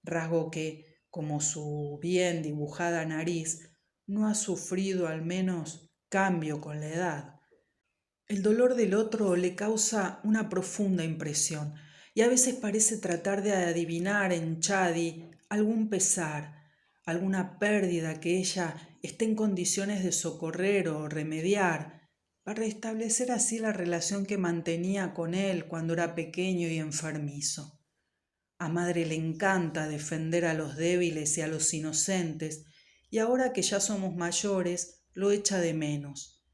Rasgo que, como su bien dibujada nariz, no ha sufrido al menos cambio con la edad. El dolor del otro le causa una profunda impresión y a veces parece tratar de adivinar en Chadi algún pesar, alguna pérdida que ella esté en condiciones de socorrer o remediar, para restablecer así la relación que mantenía con él cuando era pequeño y enfermizo. A madre le encanta defender a los débiles y a los inocentes, y ahora que ya somos mayores, lo echa de menos.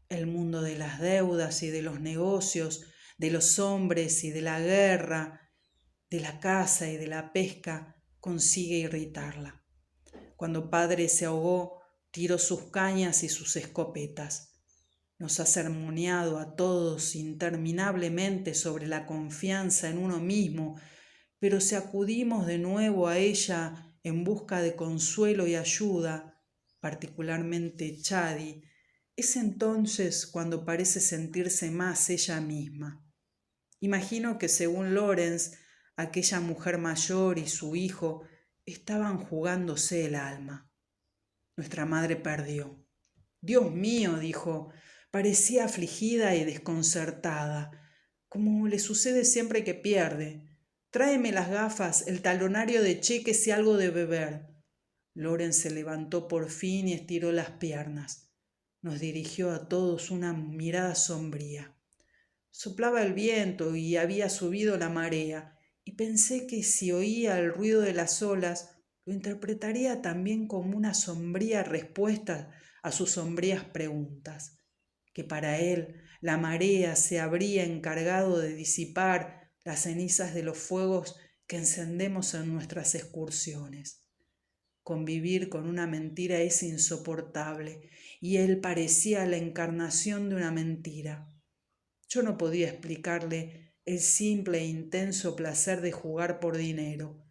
El mundo de las deudas y de los negocios, de los hombres y de la guerra, de la caza y de la pesca, consigue irritarla. Cuando padre se ahogó, tiró sus cañas y sus escopetas. Nos ha sermoneado a todos interminablemente sobre la confianza en uno mismo, pero si acudimos de nuevo a ella en busca de consuelo y ayuda, particularmente Chadi, es entonces cuando parece sentirse más ella misma. Imagino que según Lawrence, aquella mujer mayor y su hijo estaban jugándose el alma. Nuestra madre perdió. Dios mío, dijo, parecía afligida y desconcertada, como le sucede siempre que pierde. Tráeme las gafas, el talonario de cheques y algo de beber. Lawrence se levantó por fin y estiró las piernas. Nos dirigió a todos una mirada sombría. Soplaba el viento y había subido la marea, y pensé que si oía el ruido de las olas, lo interpretaría también como una sombría respuesta a sus sombrías preguntas, que para él la marea se habría encargado de disipar las cenizas de los fuegos que encendemos en nuestras excursiones. Convivir con una mentira es insoportable, y él parecía la encarnación de una mentira. Yo no podía explicarle el simple e intenso placer de jugar por dinero,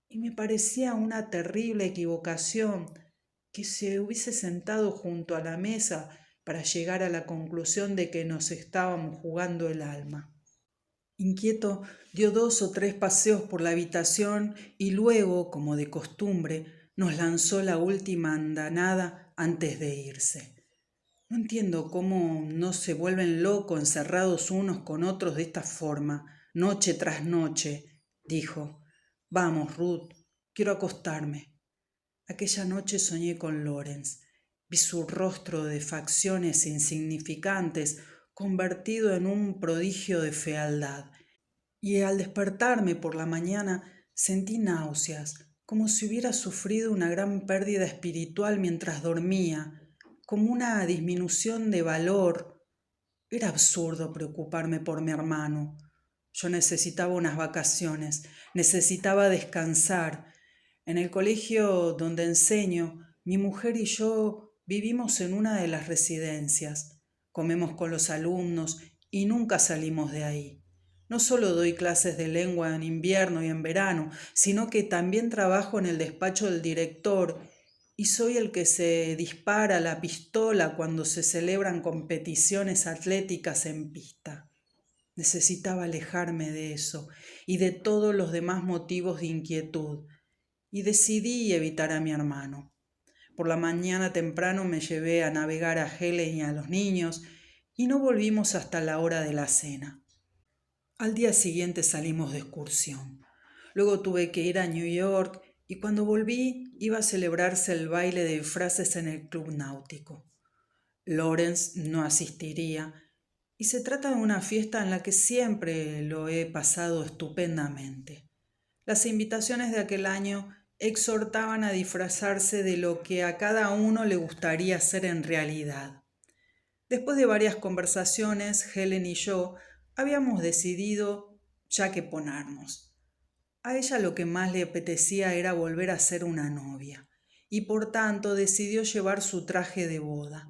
y me parecía una terrible equivocación que se hubiese sentado junto a la mesa para llegar a la conclusión de que nos estábamos jugando el alma. Inquieto, dio 2 o 3 paseos por la habitación y luego, como de costumbre, nos lanzó la última andanada antes de irse. No entiendo cómo no se vuelven locos encerrados unos con otros de esta forma, noche tras noche, dijo. Vamos, Ruth, quiero acostarme. Aquella noche soñé con Lawrence. Vi su rostro de facciones insignificantes convertido en un prodigio de fealdad, y al despertarme por la mañana sentí náuseas, como si hubiera sufrido una gran pérdida espiritual mientras dormía, como una disminución de valor. Era absurdo preocuparme por mi hermano. Yo necesitaba unas vacaciones, necesitaba descansar. En el colegio donde enseño, mi mujer y yo vivimos en una de las residencias. Comemos con los alumnos y nunca salimos de ahí. No solo doy clases de lengua en invierno y en verano, sino que también trabajo en el despacho del director y soy el que se dispara la pistola cuando se celebran competiciones atléticas en pista. Necesitaba alejarme de eso y de todos los demás motivos de inquietud, y decidí evitar a mi hermano. Por la mañana temprano me llevé a navegar a Helen y a los niños y no volvimos hasta la hora de la cena. Al día siguiente salimos de excursión. Luego tuve que ir a New York y cuando volví iba a celebrarse el baile de disfraces en el club náutico. Lawrence no asistiría, y se trata de una fiesta en la que siempre lo he pasado estupendamente. Las invitaciones de aquel año exhortaban a disfrazarse de lo que a cada uno le gustaría ser en realidad. Después de varias conversaciones, Helen y yo habíamos decidido ya qué ponernos. A ella lo que más le apetecía era volver a ser una novia, y por tanto decidió llevar su traje de boda.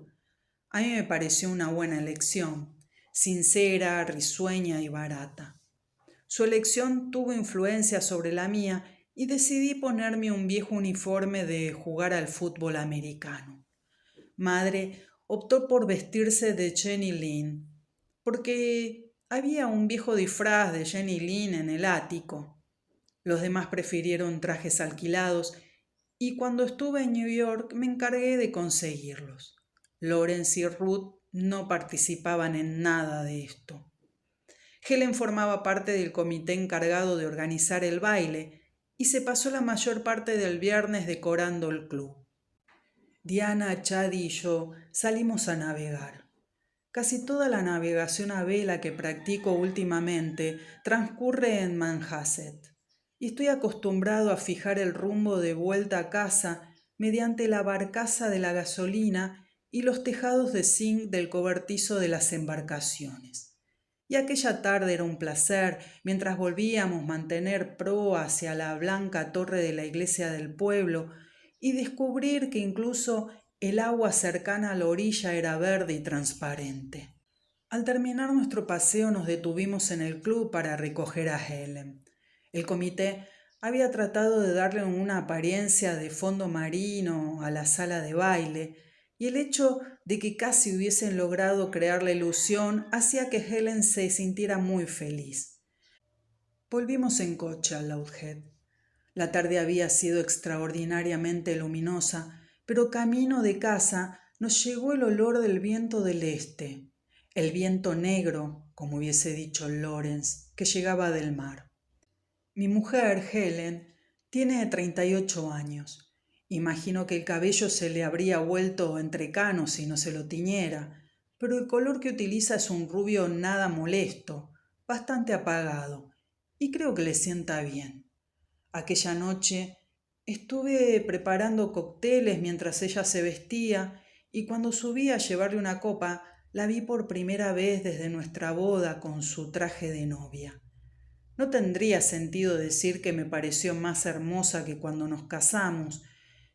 A mí me pareció una buena elección, sincera, risueña y barata. Su elección tuvo influencia sobre la mía y decidí ponerme un viejo uniforme de jugar al fútbol americano. Madre optó por vestirse de Jenny Lind, porque había un viejo disfraz de Jenny Lind en el ático. Los demás prefirieron trajes alquilados y cuando estuve en New York me encargué de conseguirlos. Lawrence y Ruth no participaban en nada de esto. Helen formaba parte del comité encargado de organizar el baile y se pasó la mayor parte del viernes decorando el club. Diana, Chad y yo salimos a navegar. Casi toda la navegación a vela que practico últimamente transcurre en Manhasset y estoy acostumbrado a fijar el rumbo de vuelta a casa mediante la barcaza de la gasolina y los tejados de zinc del cobertizo de las embarcaciones. Y aquella tarde era un placer, mientras volvíamos mantener proa hacia la blanca torre de la iglesia del pueblo y descubrir que incluso el agua cercana a la orilla era verde y transparente. Al terminar nuestro paseo nos detuvimos en el club para recoger a Helen. El comité había tratado de darle una apariencia de fondo marino a la sala de baile, y el hecho de que casi hubiesen logrado crear la ilusión hacía que Helen se sintiera muy feliz. Volvimos en coche a Loudhead. La tarde había sido extraordinariamente luminosa, pero camino de casa nos llegó el olor del viento del este, el viento negro, como hubiese dicho Lawrence, que llegaba del mar. Mi mujer, Helen, tiene 38 años. Imagino que el cabello se le habría vuelto entrecano si no se lo tiñera, pero el color que utiliza es un rubio nada molesto, bastante apagado, y creo que le sienta bien. Aquella noche estuve preparando cócteles mientras ella se vestía y cuando subí a llevarle una copa la vi por primera vez desde nuestra boda con su traje de novia. No tendría sentido decir que me pareció más hermosa que cuando nos casamos,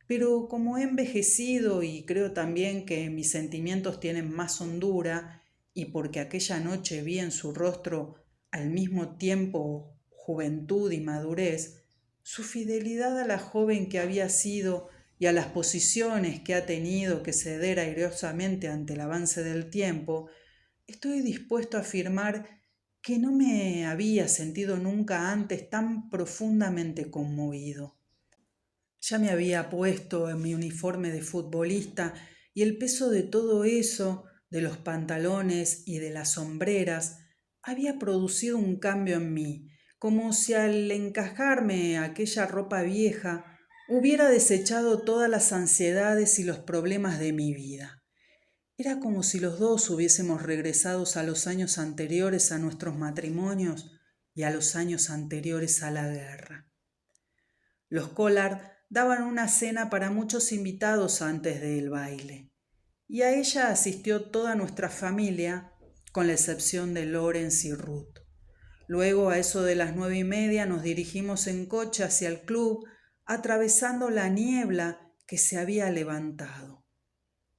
pero como he envejecido y creo también que mis sentimientos tienen más hondura y porque aquella noche vi en su rostro al mismo tiempo juventud y madurez, su fidelidad a la joven que había sido y a las posiciones que ha tenido que ceder airosamente ante el avance del tiempo, estoy dispuesto a afirmar que no me había sentido nunca antes tan profundamente conmovido. Ya me había puesto en mi uniforme de futbolista y el peso de todo eso, de los pantalones y de las sombreras, había producido un cambio en mí, como si al encajarme aquella ropa vieja hubiera desechado todas las ansiedades y los problemas de mi vida. Era como si los dos hubiésemos regresado a los años anteriores a nuestros matrimonios y a los años anteriores a la guerra. Los Collard daban una cena para muchos invitados antes del baile, y a ella asistió toda nuestra familia, con la excepción de Lawrence y Ruth. Luego, a eso de las 9:30, nos dirigimos en coche hacia el club, atravesando la niebla que se había levantado.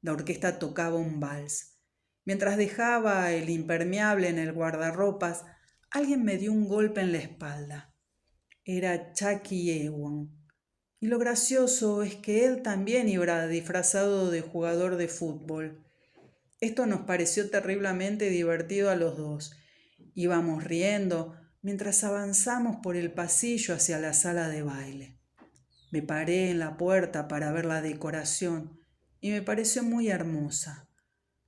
La orquesta tocaba un vals. Mientras dejaba el impermeable en el guardarropas, alguien me dio un golpe en la espalda. Era Chucky Ewan. Y lo gracioso es que él también iba disfrazado de jugador de fútbol. Esto nos pareció terriblemente divertido a los dos. Íbamos riendo mientras avanzamos por el pasillo hacia la sala de baile. Me paré en la puerta para ver la decoración y me pareció muy hermosa.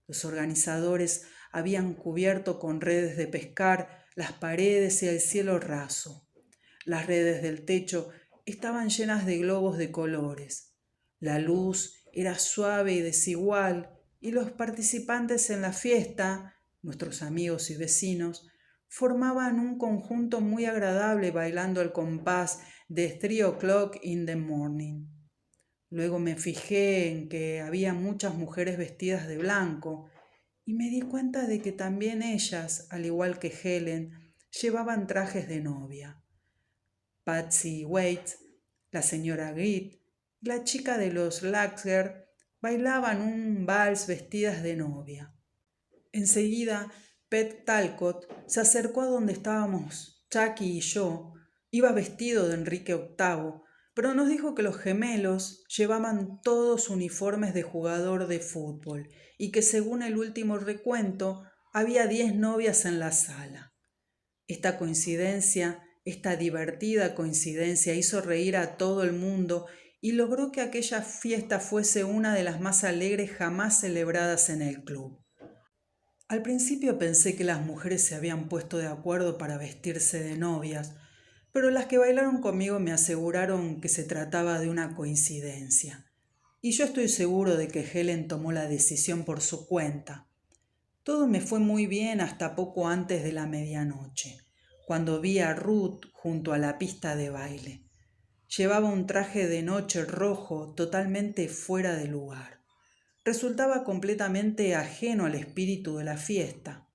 Los organizadores habían cubierto con redes de pescar las paredes y el cielo raso. Las redes del techo estaban llenas de globos de colores. La luz era suave y desigual y los participantes en la fiesta, nuestros amigos y vecinos, formaban un conjunto muy agradable bailando al compás de 3 o'clock in the morning. Luego me fijé en que había muchas mujeres vestidas de blanco y me di cuenta de que también ellas, al igual que Helen, llevaban trajes de novia. Patsy Waite, la señora Greed y la chica de los Lasker bailaban un vals vestidas de novia. Enseguida, Pet Talcott se acercó a donde estábamos Chucky y yo. Iba vestido de Enrique VIII, pero nos dijo que los gemelos llevaban todos uniformes de jugador de fútbol y que según el último recuento había 10 novias en la sala. Esta divertida coincidencia hizo reír a todo el mundo y logró que aquella fiesta fuese una de las más alegres jamás celebradas en el club. Al principio pensé que las mujeres se habían puesto de acuerdo para vestirse de novias, pero las que bailaron conmigo me aseguraron que se trataba de una coincidencia. Y yo estoy seguro de que Helen tomó la decisión por su cuenta. Todo me fue muy bien hasta poco antes de la medianoche, cuando vi a Ruth junto a la pista de baile. Llevaba un traje de noche rojo totalmente fuera de lugar. Resultaba completamente ajeno al espíritu de la fiesta.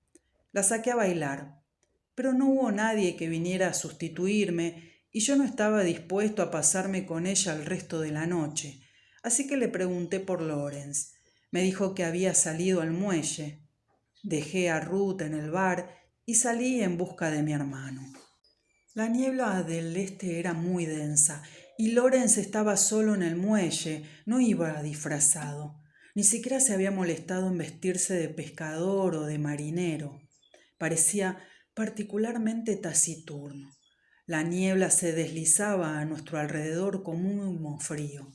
La saqué a bailar, pero no hubo nadie que viniera a sustituirme y yo no estaba dispuesto a pasarme con ella el resto de la noche, así que le pregunté por Lawrence. Me dijo que había salido al muelle. Dejé a Ruth en el bar y salí en busca de mi hermano. La niebla del este era muy densa y Lawrence estaba solo en el muelle, no iba disfrazado. Ni siquiera se había molestado en vestirse de pescador o de marinero. Parecía particularmente taciturno. La niebla se deslizaba a nuestro alrededor como un humo frío.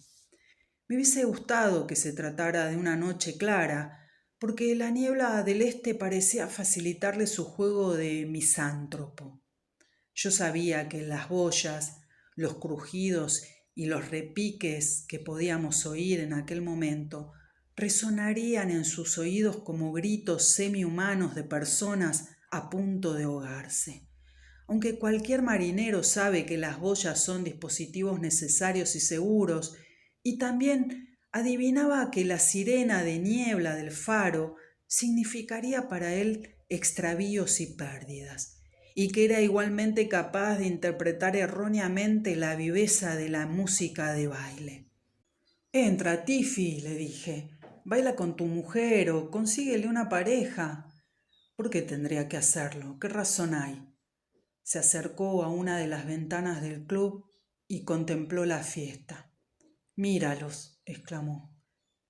Me hubiese gustado que se tratara de una noche clara, porque la niebla del este parecía facilitarle su juego de misántropo. Yo sabía que las boyas, los crujidos y los repiques que podíamos oír en aquel momento resonarían en sus oídos como gritos semi-humanos de personas a punto de ahogarse. Aunque cualquier marinero sabe que las boyas son dispositivos necesarios y seguros, y también adivinaba que la sirena de niebla del faro significaría para él extravíos y pérdidas, y que era igualmente capaz de interpretar erróneamente la viveza de la música de baile. Entra, Tiffy, le dije, baila con tu mujer o consíguele una pareja. ¿Por qué tendría que hacerlo? ¿Qué razón hay? Se acercó a una de las ventanas del club y contempló la fiesta. Míralos, exclamó.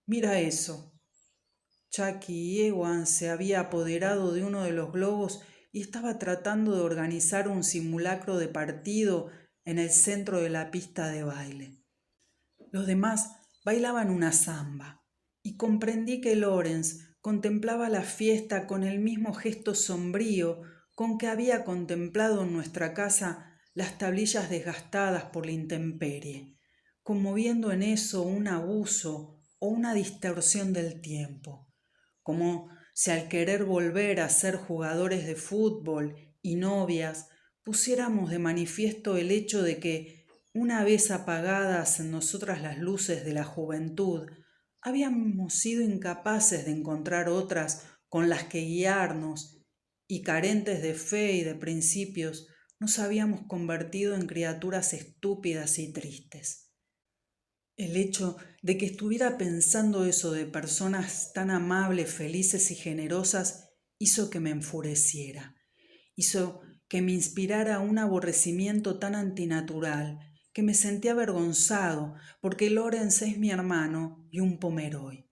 Mira eso. Chucky Ewan se había apoderado de uno de los globos y estaba tratando de organizar un simulacro de partido en el centro de la pista de baile. Los demás bailaban una samba y comprendí que Lawrence contemplaba la fiesta con el mismo gesto sombrío con que había contemplado en nuestra casa las tablillas desgastadas por la intemperie, conmoviendo en eso un abuso o una distorsión del tiempo, como si al querer volver a ser jugadores de fútbol y novias pusiéramos de manifiesto el hecho de que, una vez apagadas en nosotras las luces de la juventud, habíamos sido incapaces de encontrar otras con las que guiarnos y, carentes de fe y de principios, nos habíamos convertido en criaturas estúpidas y tristes. El hecho de que estuviera pensando eso de personas tan amables, felices y generosas hizo que me enfureciera, hizo que me inspirara un aborrecimiento tan antinatural que me sentí avergonzado porque Lawrence es mi hermano y un Pomeroy.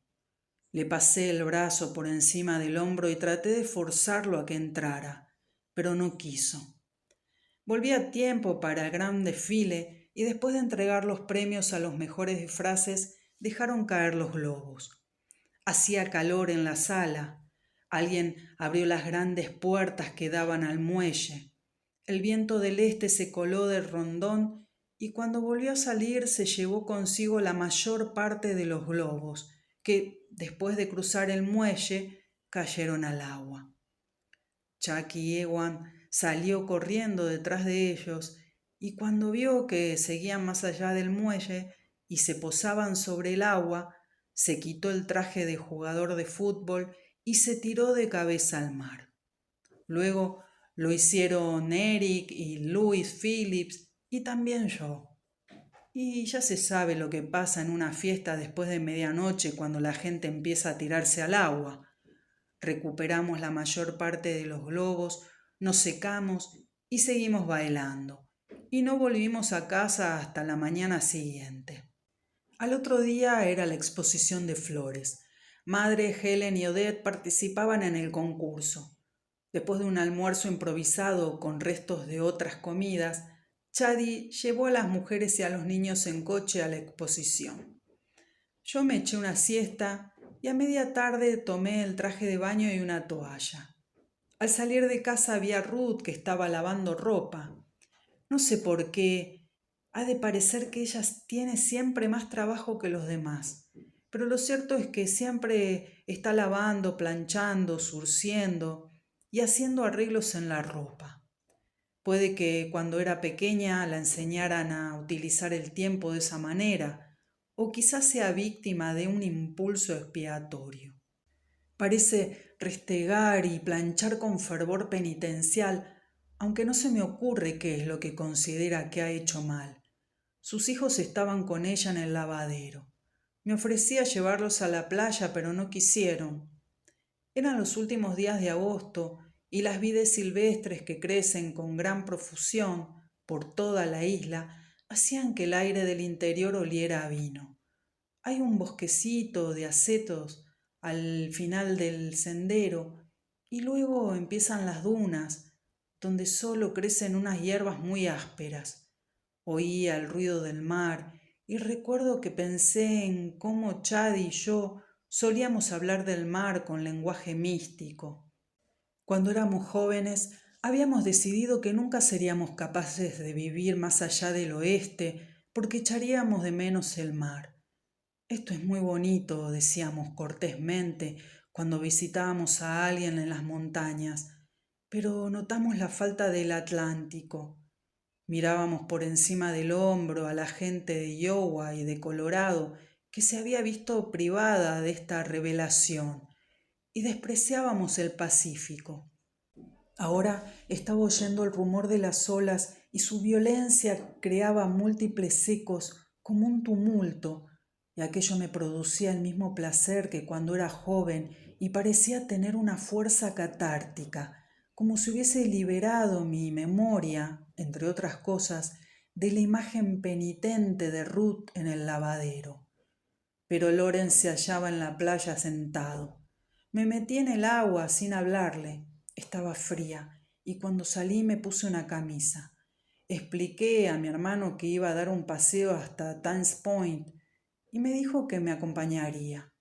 Le pasé el brazo por encima del hombro y traté de forzarlo a que entrara, pero no quiso. Volví a tiempo para el gran desfile y después de entregar los premios a los mejores disfraces, dejaron caer los globos. Hacía calor en la sala. Alguien abrió las grandes puertas que daban al muelle. El viento del este se coló del rondón y cuando volvió a salir se llevó consigo la mayor parte de los globos, que después de cruzar el muelle, cayeron al agua. Chuck y Ewan salió corriendo detrás de ellos y cuando vio que seguían más allá del muelle y se posaban sobre el agua, se quitó el traje de jugador de fútbol y se tiró de cabeza al mar. Luego lo hicieron Eric y Louis Phillips y también yo. Y ya se sabe lo que pasa en una fiesta después de medianoche cuando la gente empieza a tirarse al agua. Recuperamos la mayor parte de los globos, nos secamos y seguimos bailando. Y no volvimos a casa hasta la mañana siguiente. Al otro día era la exposición de flores. Madre, Helen y Odette participaban en el concurso. Después de un almuerzo improvisado con restos de otras comidas, Chadi llevó a las mujeres y a los niños en coche a la exposición. Yo me eché una siesta y a media tarde tomé el traje de baño y una toalla. Al salir de casa vi a Ruth que estaba lavando ropa. No sé por qué, ha de parecer que ella tiene siempre más trabajo que los demás, pero lo cierto es que siempre está lavando, planchando, surciendo y haciendo arreglos en la ropa. Puede que cuando era pequeña la enseñaran a utilizar el tiempo de esa manera, o quizás sea víctima de un impulso expiatorio. Parece restregar y planchar con fervor penitencial, aunque no se me ocurre qué es lo que considera que ha hecho mal. Sus hijos estaban con ella en el lavadero. Me ofrecí a llevarlos a la playa, pero no quisieron. Eran los últimos días de agosto y las vides silvestres que crecen con gran profusión por toda la isla hacían que el aire del interior oliera a vino. Hay un bosquecito de acetos al final del sendero y luego empiezan las dunas, donde solo crecen unas hierbas muy ásperas. Oía el ruido del mar y recuerdo que pensé en cómo Chad y yo solíamos hablar del mar con lenguaje místico. Cuando éramos jóvenes, habíamos decidido que nunca seríamos capaces de vivir más allá del oeste porque echaríamos de menos el mar. Esto es muy bonito, decíamos cortésmente cuando visitábamos a alguien en las montañas, pero notamos la falta del Atlántico. Mirábamos por encima del hombro a la gente de Iowa y de Colorado que se había visto privada de esta revelación y despreciábamos el Pacífico. Ahora estaba oyendo el rumor de las olas y su violencia creaba múltiples ecos como un tumulto, y aquello me producía el mismo placer que cuando era joven y parecía tener una fuerza catártica, como si hubiese liberado mi memoria, entre otras cosas, de la imagen penitente de Ruth en el lavadero. Pero Lorenz se hallaba en la playa sentado. Me metí en el agua sin hablarle. Estaba fría y cuando salí me puse una camisa. Expliqué a mi hermano que iba a dar un paseo hasta Times Point y me dijo que me acompañaría.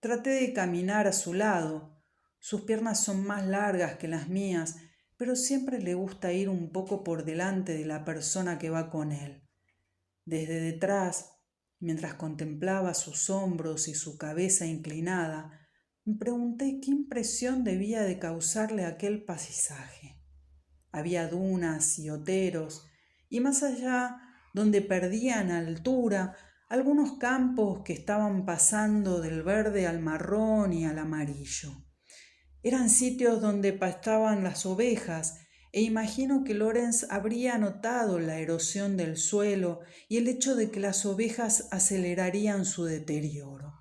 Traté de caminar a su lado. Sus piernas son más largas que las mías, pero siempre le gusta ir un poco por delante de la persona que va con él. Desde detrás, mientras contemplaba sus hombros y su cabeza inclinada, me pregunté qué impresión debía de causarle aquel paisaje. Había dunas y oteros, y más allá, donde perdían altura, algunos campos que estaban pasando del verde al marrón y al amarillo. Eran sitios donde pastaban las ovejas, e imagino que Lorenz habría notado la erosión del suelo y el hecho de que las ovejas acelerarían su deterioro.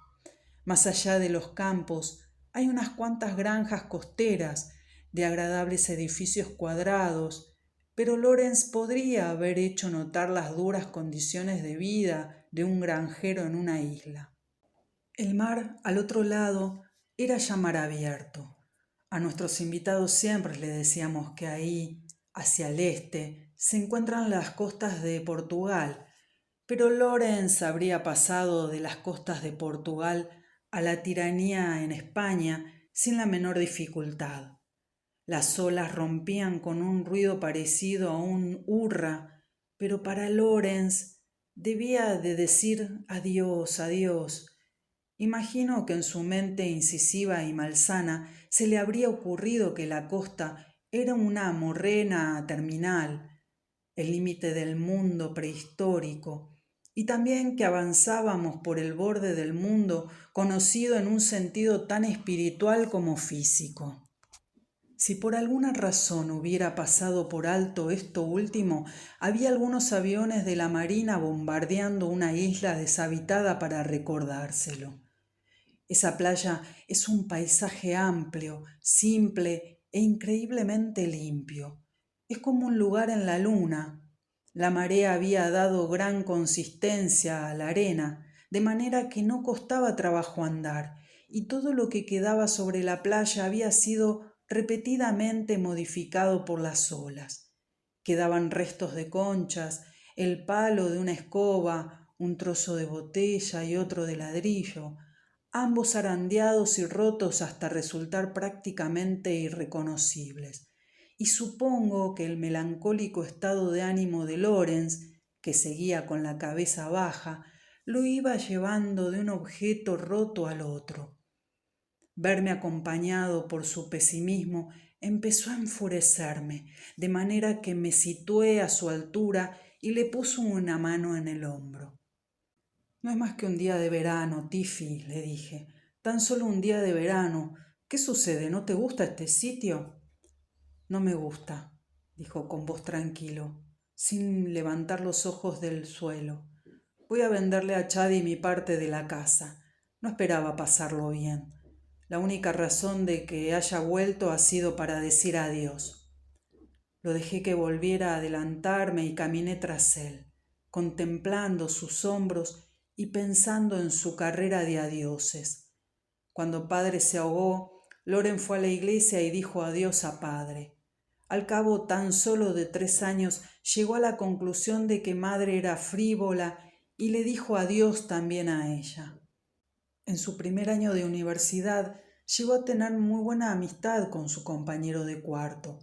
Más allá de los campos hay unas cuantas granjas costeras de agradables edificios cuadrados, pero Lorenz podría haber hecho notar las duras condiciones de vida de un granjero en una isla. El mar, al otro lado, era ya mar abierto. A nuestros invitados siempre les decíamos que ahí, hacia el este, se encuentran las costas de Portugal, pero Lorenz habría pasado de las costas de Portugal a la tiranía en España sin la menor dificultad. Las olas rompían con un ruido parecido a un hurra, pero para Lorenz debía de decir adiós, adiós, Imagino que en su mente incisiva y malsana se le habría ocurrido que la costa era una morrena terminal, el límite del mundo prehistórico, y también que avanzábamos por el borde del mundo conocido en un sentido tan espiritual como físico. Si por alguna razón hubiera pasado por alto esto último, había algunos aviones de la Marina bombardeando una isla deshabitada para recordárselo. Esa playa es un paisaje amplio, simple e increíblemente limpio. Es como un lugar en la luna. La marea había dado gran consistencia a la arena, de manera que no costaba trabajo andar, y todo lo que quedaba sobre la playa había sido repetidamente modificado por las olas. Quedaban restos de conchas, el palo de una escoba, un trozo de botella y otro de ladrillo, ambos zarandeados y rotos hasta resultar prácticamente irreconocibles. Y supongo que el melancólico estado de ánimo de Lorenz, que seguía con la cabeza baja, lo iba llevando de un objeto roto al otro. Verme acompañado por su pesimismo empezó a enfurecerme, de manera que me situé a su altura y le puso una mano en el hombro. No es más que un día de verano, Tiffy, le dije. Tan solo un día de verano. ¿Qué sucede? ¿No te gusta este sitio? No me gusta, dijo con voz tranquilo, sin levantar los ojos del suelo. Voy a venderle a Chadi mi parte de la casa. No esperaba pasarlo bien. La única razón de que haya vuelto ha sido para decir adiós. Lo dejé que volviera a adelantarme y caminé tras él, contemplando sus hombros y pensando en su carrera de adioses. Cuando padre se ahogó, Loren fue a la iglesia y dijo adiós a padre. Al cabo tan solo de 3 años llegó a la conclusión de que madre era frívola y le dijo adiós también a ella. En su primer año de universidad llegó a tener muy buena amistad con su compañero de cuarto,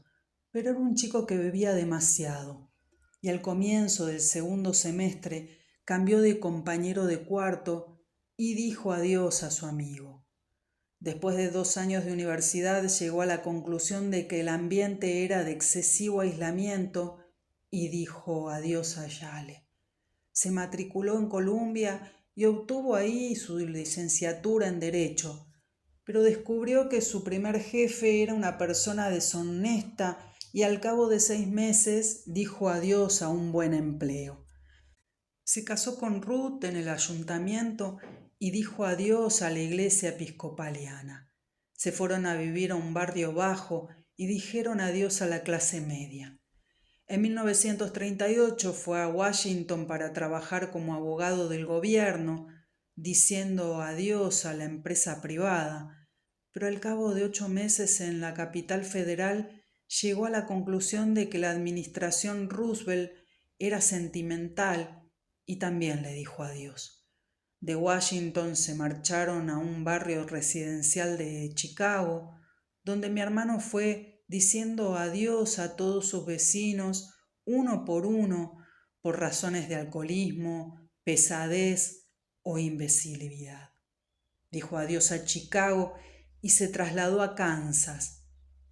pero era un chico que bebía demasiado, y al comienzo del segundo semestre cambió de compañero de cuarto y dijo adiós a su amigo. Después de 2 años de universidad llegó a la conclusión de que el ambiente era de excesivo aislamiento y dijo adiós a Yale. Se matriculó en Columbia y obtuvo ahí su licenciatura en Derecho, pero descubrió que su primer jefe era una persona deshonesta y al cabo de 6 meses dijo adiós a un buen empleo. Se casó con Ruth en el ayuntamiento y dijo adiós a la iglesia episcopaliana. Se fueron a vivir a un barrio bajo y dijeron adiós a la clase media. En 1938 fue a Washington para trabajar como abogado del gobierno, diciendo adiós a la empresa privada, pero al cabo de 8 meses en la capital federal llegó a la conclusión de que la administración Roosevelt era sentimental y también le dijo adiós. De Washington se marcharon a un barrio residencial de Chicago, donde mi hermano fue diciendo adiós a todos sus vecinos, uno, por razones de alcoholismo, pesadez o imbecilidad. Dijo adiós a Chicago y se trasladó a Kansas.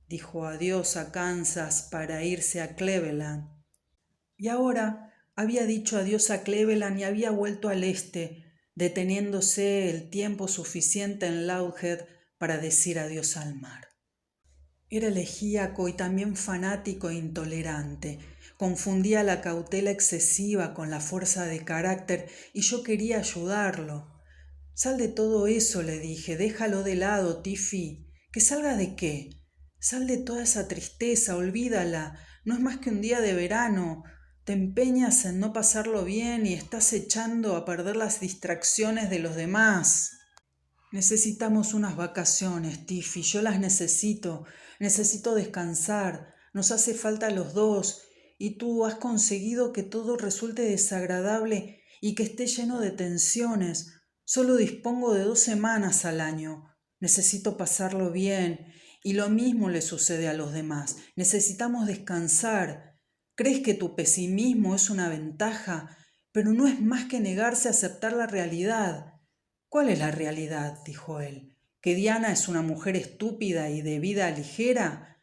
Dijo adiós a Kansas para irse a Cleveland. Y ahora había dicho adiós a Cleveland y había vuelto al este, deteniéndose el tiempo suficiente en Loudhead para decir adiós al mar. Era elegíaco y también fanático e intolerante. Confundía la cautela excesiva con la fuerza de carácter y yo quería ayudarlo. Sal de todo eso, le dije, déjalo de lado, Tiffy. ¿Que salga de qué? Sal de toda esa tristeza, olvídala. No es más que un día de verano. Te empeñas en no pasarlo bien y estás echando a perder las distracciones de los demás. Necesitamos unas vacaciones, Tiffy, yo las necesito. Necesito descansar. Nos hace falta a los dos. Y tú has conseguido que todo resulte desagradable y que esté lleno de tensiones. Solo dispongo de 2 semanas al año. Necesito pasarlo bien. Y lo mismo le sucede a los demás. Necesitamos descansar. Crees que tu pesimismo es una ventaja, pero no es más que negarse a aceptar la realidad. ¿Cuál es la realidad?, dijo él. ¿Que Diana es una mujer estúpida y de vida ligera?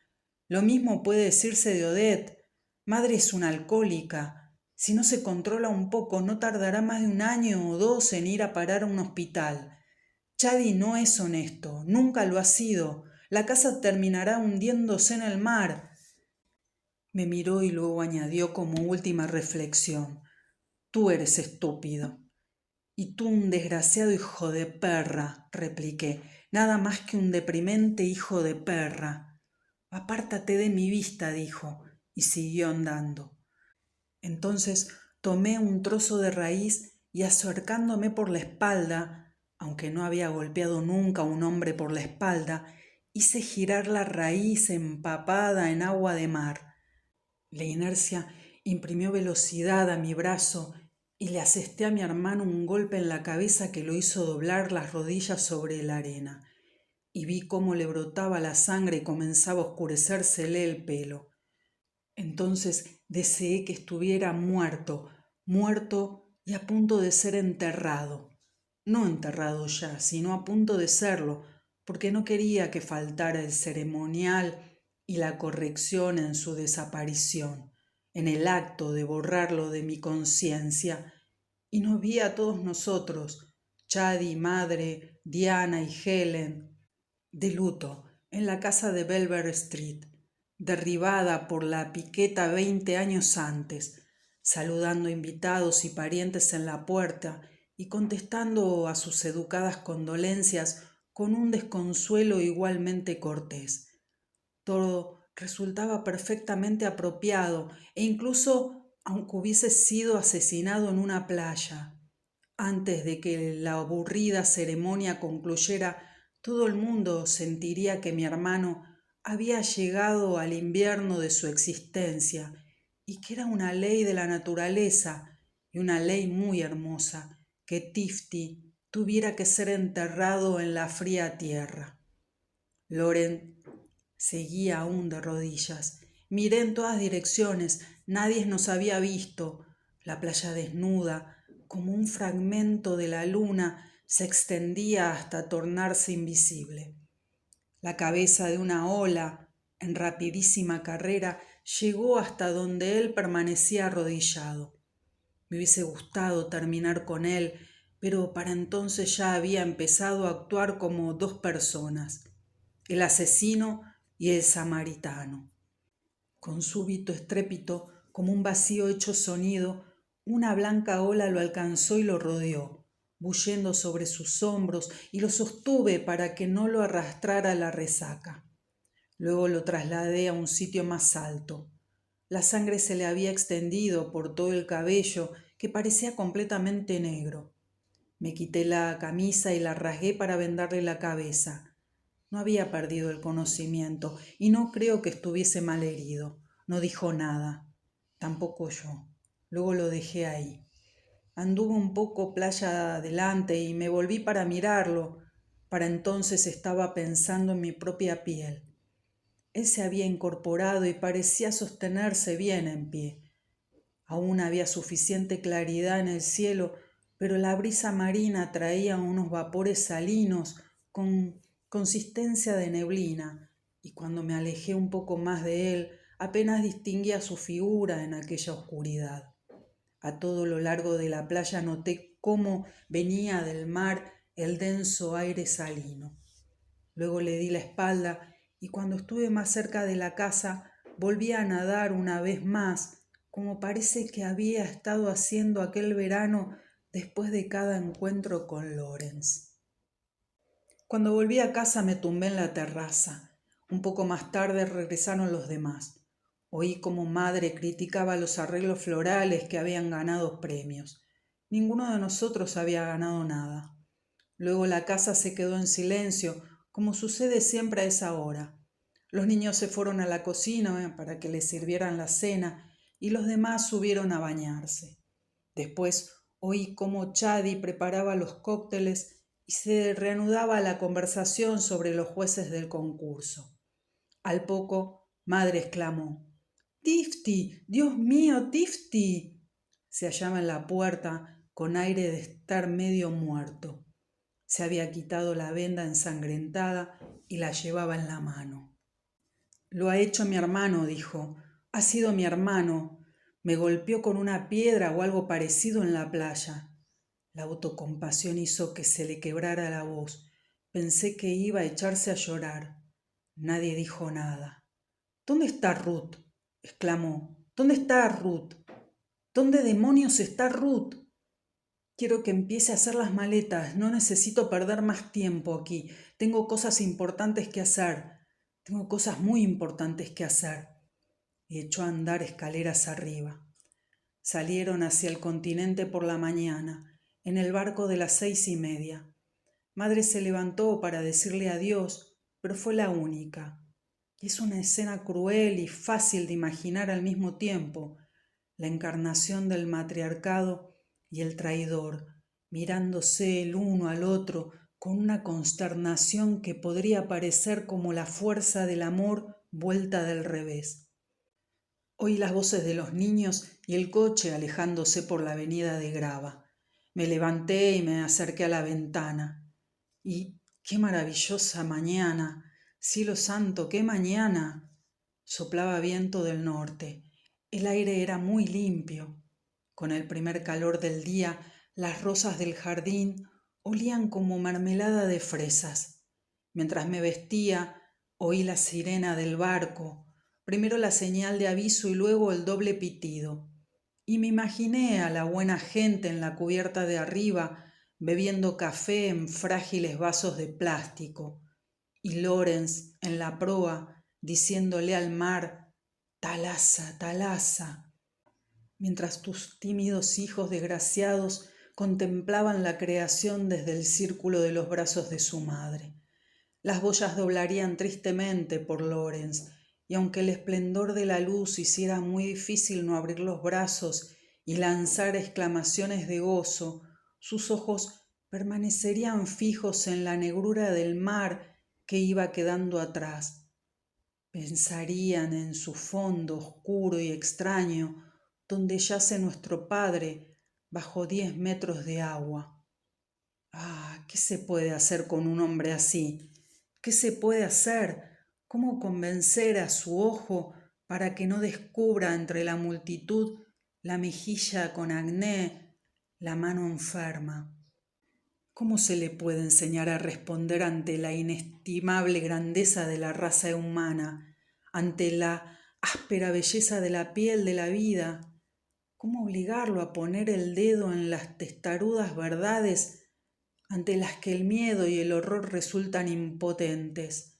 Lo mismo puede decirse de Odette. Madre es una alcohólica. Si no se controla un poco, no tardará más de 1 año o 2 en ir a parar a un hospital. Chadi no es honesto, nunca lo ha sido. La casa terminará hundiéndose en el mar. Me miró y luego añadió como última reflexión: Tú eres estúpido. Y tú un desgraciado hijo de perra, repliqué, nada más que un deprimente hijo de perra. Apártate de mi vista, dijo, y siguió andando. Entonces tomé un trozo de raíz y acercándome por la espalda, aunque no había golpeado nunca a un hombre por la espalda, hice girar la raíz empapada en agua de mar. La inercia imprimió velocidad a mi brazo y le asesté a mi hermano un golpe en la cabeza que lo hizo doblar las rodillas sobre la arena, y vi cómo le brotaba la sangre y comenzaba a oscurecérsele el pelo. Entonces deseé que estuviera muerto, muerto y a punto de ser enterrado. No enterrado ya, sino a punto de serlo, porque no quería que faltara el ceremonial y la corrección en su desaparición, en el acto de borrarlo de mi conciencia. Y nos vi a todos nosotros, Chadi, madre, Diana y Helen, de luto, en la casa de Belver Street, derribada por la piqueta 20 años antes, saludando invitados y parientes en la puerta y contestando a sus educadas condolencias con un desconsuelo igualmente cortés. Todo resultaba perfectamente apropiado e incluso aunque hubiese sido asesinado en una playa. Antes de que la aburrida ceremonia concluyera, todo el mundo sentiría que mi hermano había llegado al invierno de su existencia y que era una ley de la naturaleza y una ley muy hermosa que Tifti tuviera que ser enterrado en la fría tierra. Loren seguía aún de rodillas. Miré en todas direcciones, nadie nos había visto. La playa desnuda, como un fragmento de la luna, se extendía hasta tornarse invisible. La cabeza de una ola, en rapidísima carrera, llegó hasta donde él permanecía arrodillado. Me hubiese gustado terminar con él, pero para entonces ya había empezado a actuar como 2 personas, el asesino y el samaritano. Con súbito estrépito, como un vacío hecho sonido, una blanca ola lo alcanzó y lo rodeó, bullendo sobre sus hombros, y lo sostuve para que no lo arrastrara la resaca. Luego lo trasladé a un sitio más alto. La sangre se le había extendido por todo el cabello, que parecía completamente negro. Me quité la camisa y la rasgué para vendarle la cabeza. No había perdido el conocimiento y no creo que estuviese mal herido. No dijo nada, tampoco yo. Luego lo dejé ahí. Anduve un poco playa adelante y me volví para mirarlo. Para entonces estaba pensando en mi propia piel. Él se había incorporado y parecía sostenerse bien en pie. Aún había suficiente claridad en el cielo, pero la brisa marina traía unos vapores salinos con consistencia de neblina, y cuando me alejé un poco más de él, apenas distinguía su figura en aquella oscuridad. A todo lo largo de la playa noté cómo venía del mar el denso aire salino. Luego le di la espalda y cuando estuve más cerca de la casa volví a nadar una vez más, como parece que había estado haciendo aquel verano después de cada encuentro con Lawrence. Cuando volví a casa me tumbé en la terraza. Un poco más tarde regresaron los demás. Oí como madre criticaba los arreglos florales que habían ganado premios. Ninguno de nosotros había ganado nada. Luego la casa se quedó en silencio, como sucede siempre a esa hora. Los niños se fueron a la cocina para que les sirvieran la cena y los demás subieron a bañarse. Después oí cómo Chadi preparaba los cócteles y se reanudaba la conversación sobre los jueces del concurso. Al poco, madre exclamó: «¡Tifti! ¡Dios mío, Tifti!». Se hallaba en la puerta con aire de estar medio muerto. Se había quitado la venda ensangrentada y la llevaba en la mano. Lo ha hecho mi hermano, dijo. Ha sido mi hermano. Me golpeó con una piedra o algo parecido en la playa. La autocompasión hizo que se le quebrara la voz. Pensé que iba a echarse a llorar. Nadie dijo nada. ¿Dónde está Ruth?, exclamó. ¿Dónde está Ruth? ¿Dónde demonios está Ruth? Quiero que empiece a hacer las maletas. No necesito perder más tiempo aquí. Tengo cosas importantes que hacer. Tengo cosas muy importantes que hacer. Y echó a andar escaleras arriba. Salieron hacia el continente por la mañana, en el barco de las 6:30. Madre se levantó para decirle adiós, pero fue la única. Y es una escena cruel y fácil de imaginar al mismo tiempo, la encarnación del matriarcado y el traidor, mirándose el uno al otro con una consternación que podría parecer como la fuerza del amor vuelta del revés. Oí las voces de los niños y el coche alejándose por la avenida de grava. Me levanté y me acerqué a la ventana. Y qué maravillosa mañana, cielo santo, qué mañana. Soplaba viento del norte. El aire era muy limpio. Con el primer calor del día, las rosas del jardín olían como mermelada de fresas. Mientras me vestía, oí la sirena del barco, primero la señal de aviso y luego el doble pitido. Y me imaginé a la buena gente en la cubierta de arriba, bebiendo café en frágiles vasos de plástico, y Lawrence en la proa diciéndole al mar, Thalassa, Thalassa, mientras tus tímidos hijos desgraciados contemplaban la creación desde el círculo de los brazos de su madre. Las boyas doblarían tristemente por Lawrence, y aunque el esplendor de la luz hiciera muy difícil no abrir los brazos y lanzar exclamaciones de gozo, sus ojos permanecerían fijos en la negrura del mar que iba quedando atrás. Pensarían en su fondo oscuro y extraño, donde yace nuestro Padre bajo 10 metros de agua. Ah, ¿qué se puede hacer con un hombre así? ¿Qué se puede hacer? ¿Cómo convencer a su ojo para que no descubra entre la multitud la mejilla con acné, la mano enferma? ¿Cómo se le puede enseñar a responder ante la inestimable grandeza de la raza humana, ante la áspera belleza de la piel de la vida? ¿Cómo obligarlo a poner el dedo en las testarudas verdades ante las que el miedo y el horror resultan impotentes?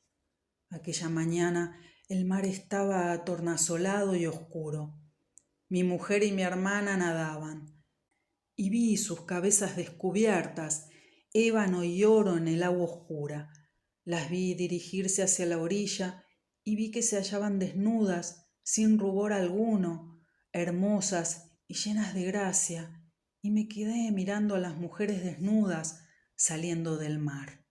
Aquella mañana el mar estaba atornasolado y oscuro. Mi mujer y mi hermana nadaban, y vi sus cabezas descubiertas, ébano y oro en el agua oscura. Las vi dirigirse hacia la orilla y vi que se hallaban desnudas, sin rubor alguno, hermosas y llenas de gracia, y me quedé mirando a las mujeres desnudas saliendo del mar.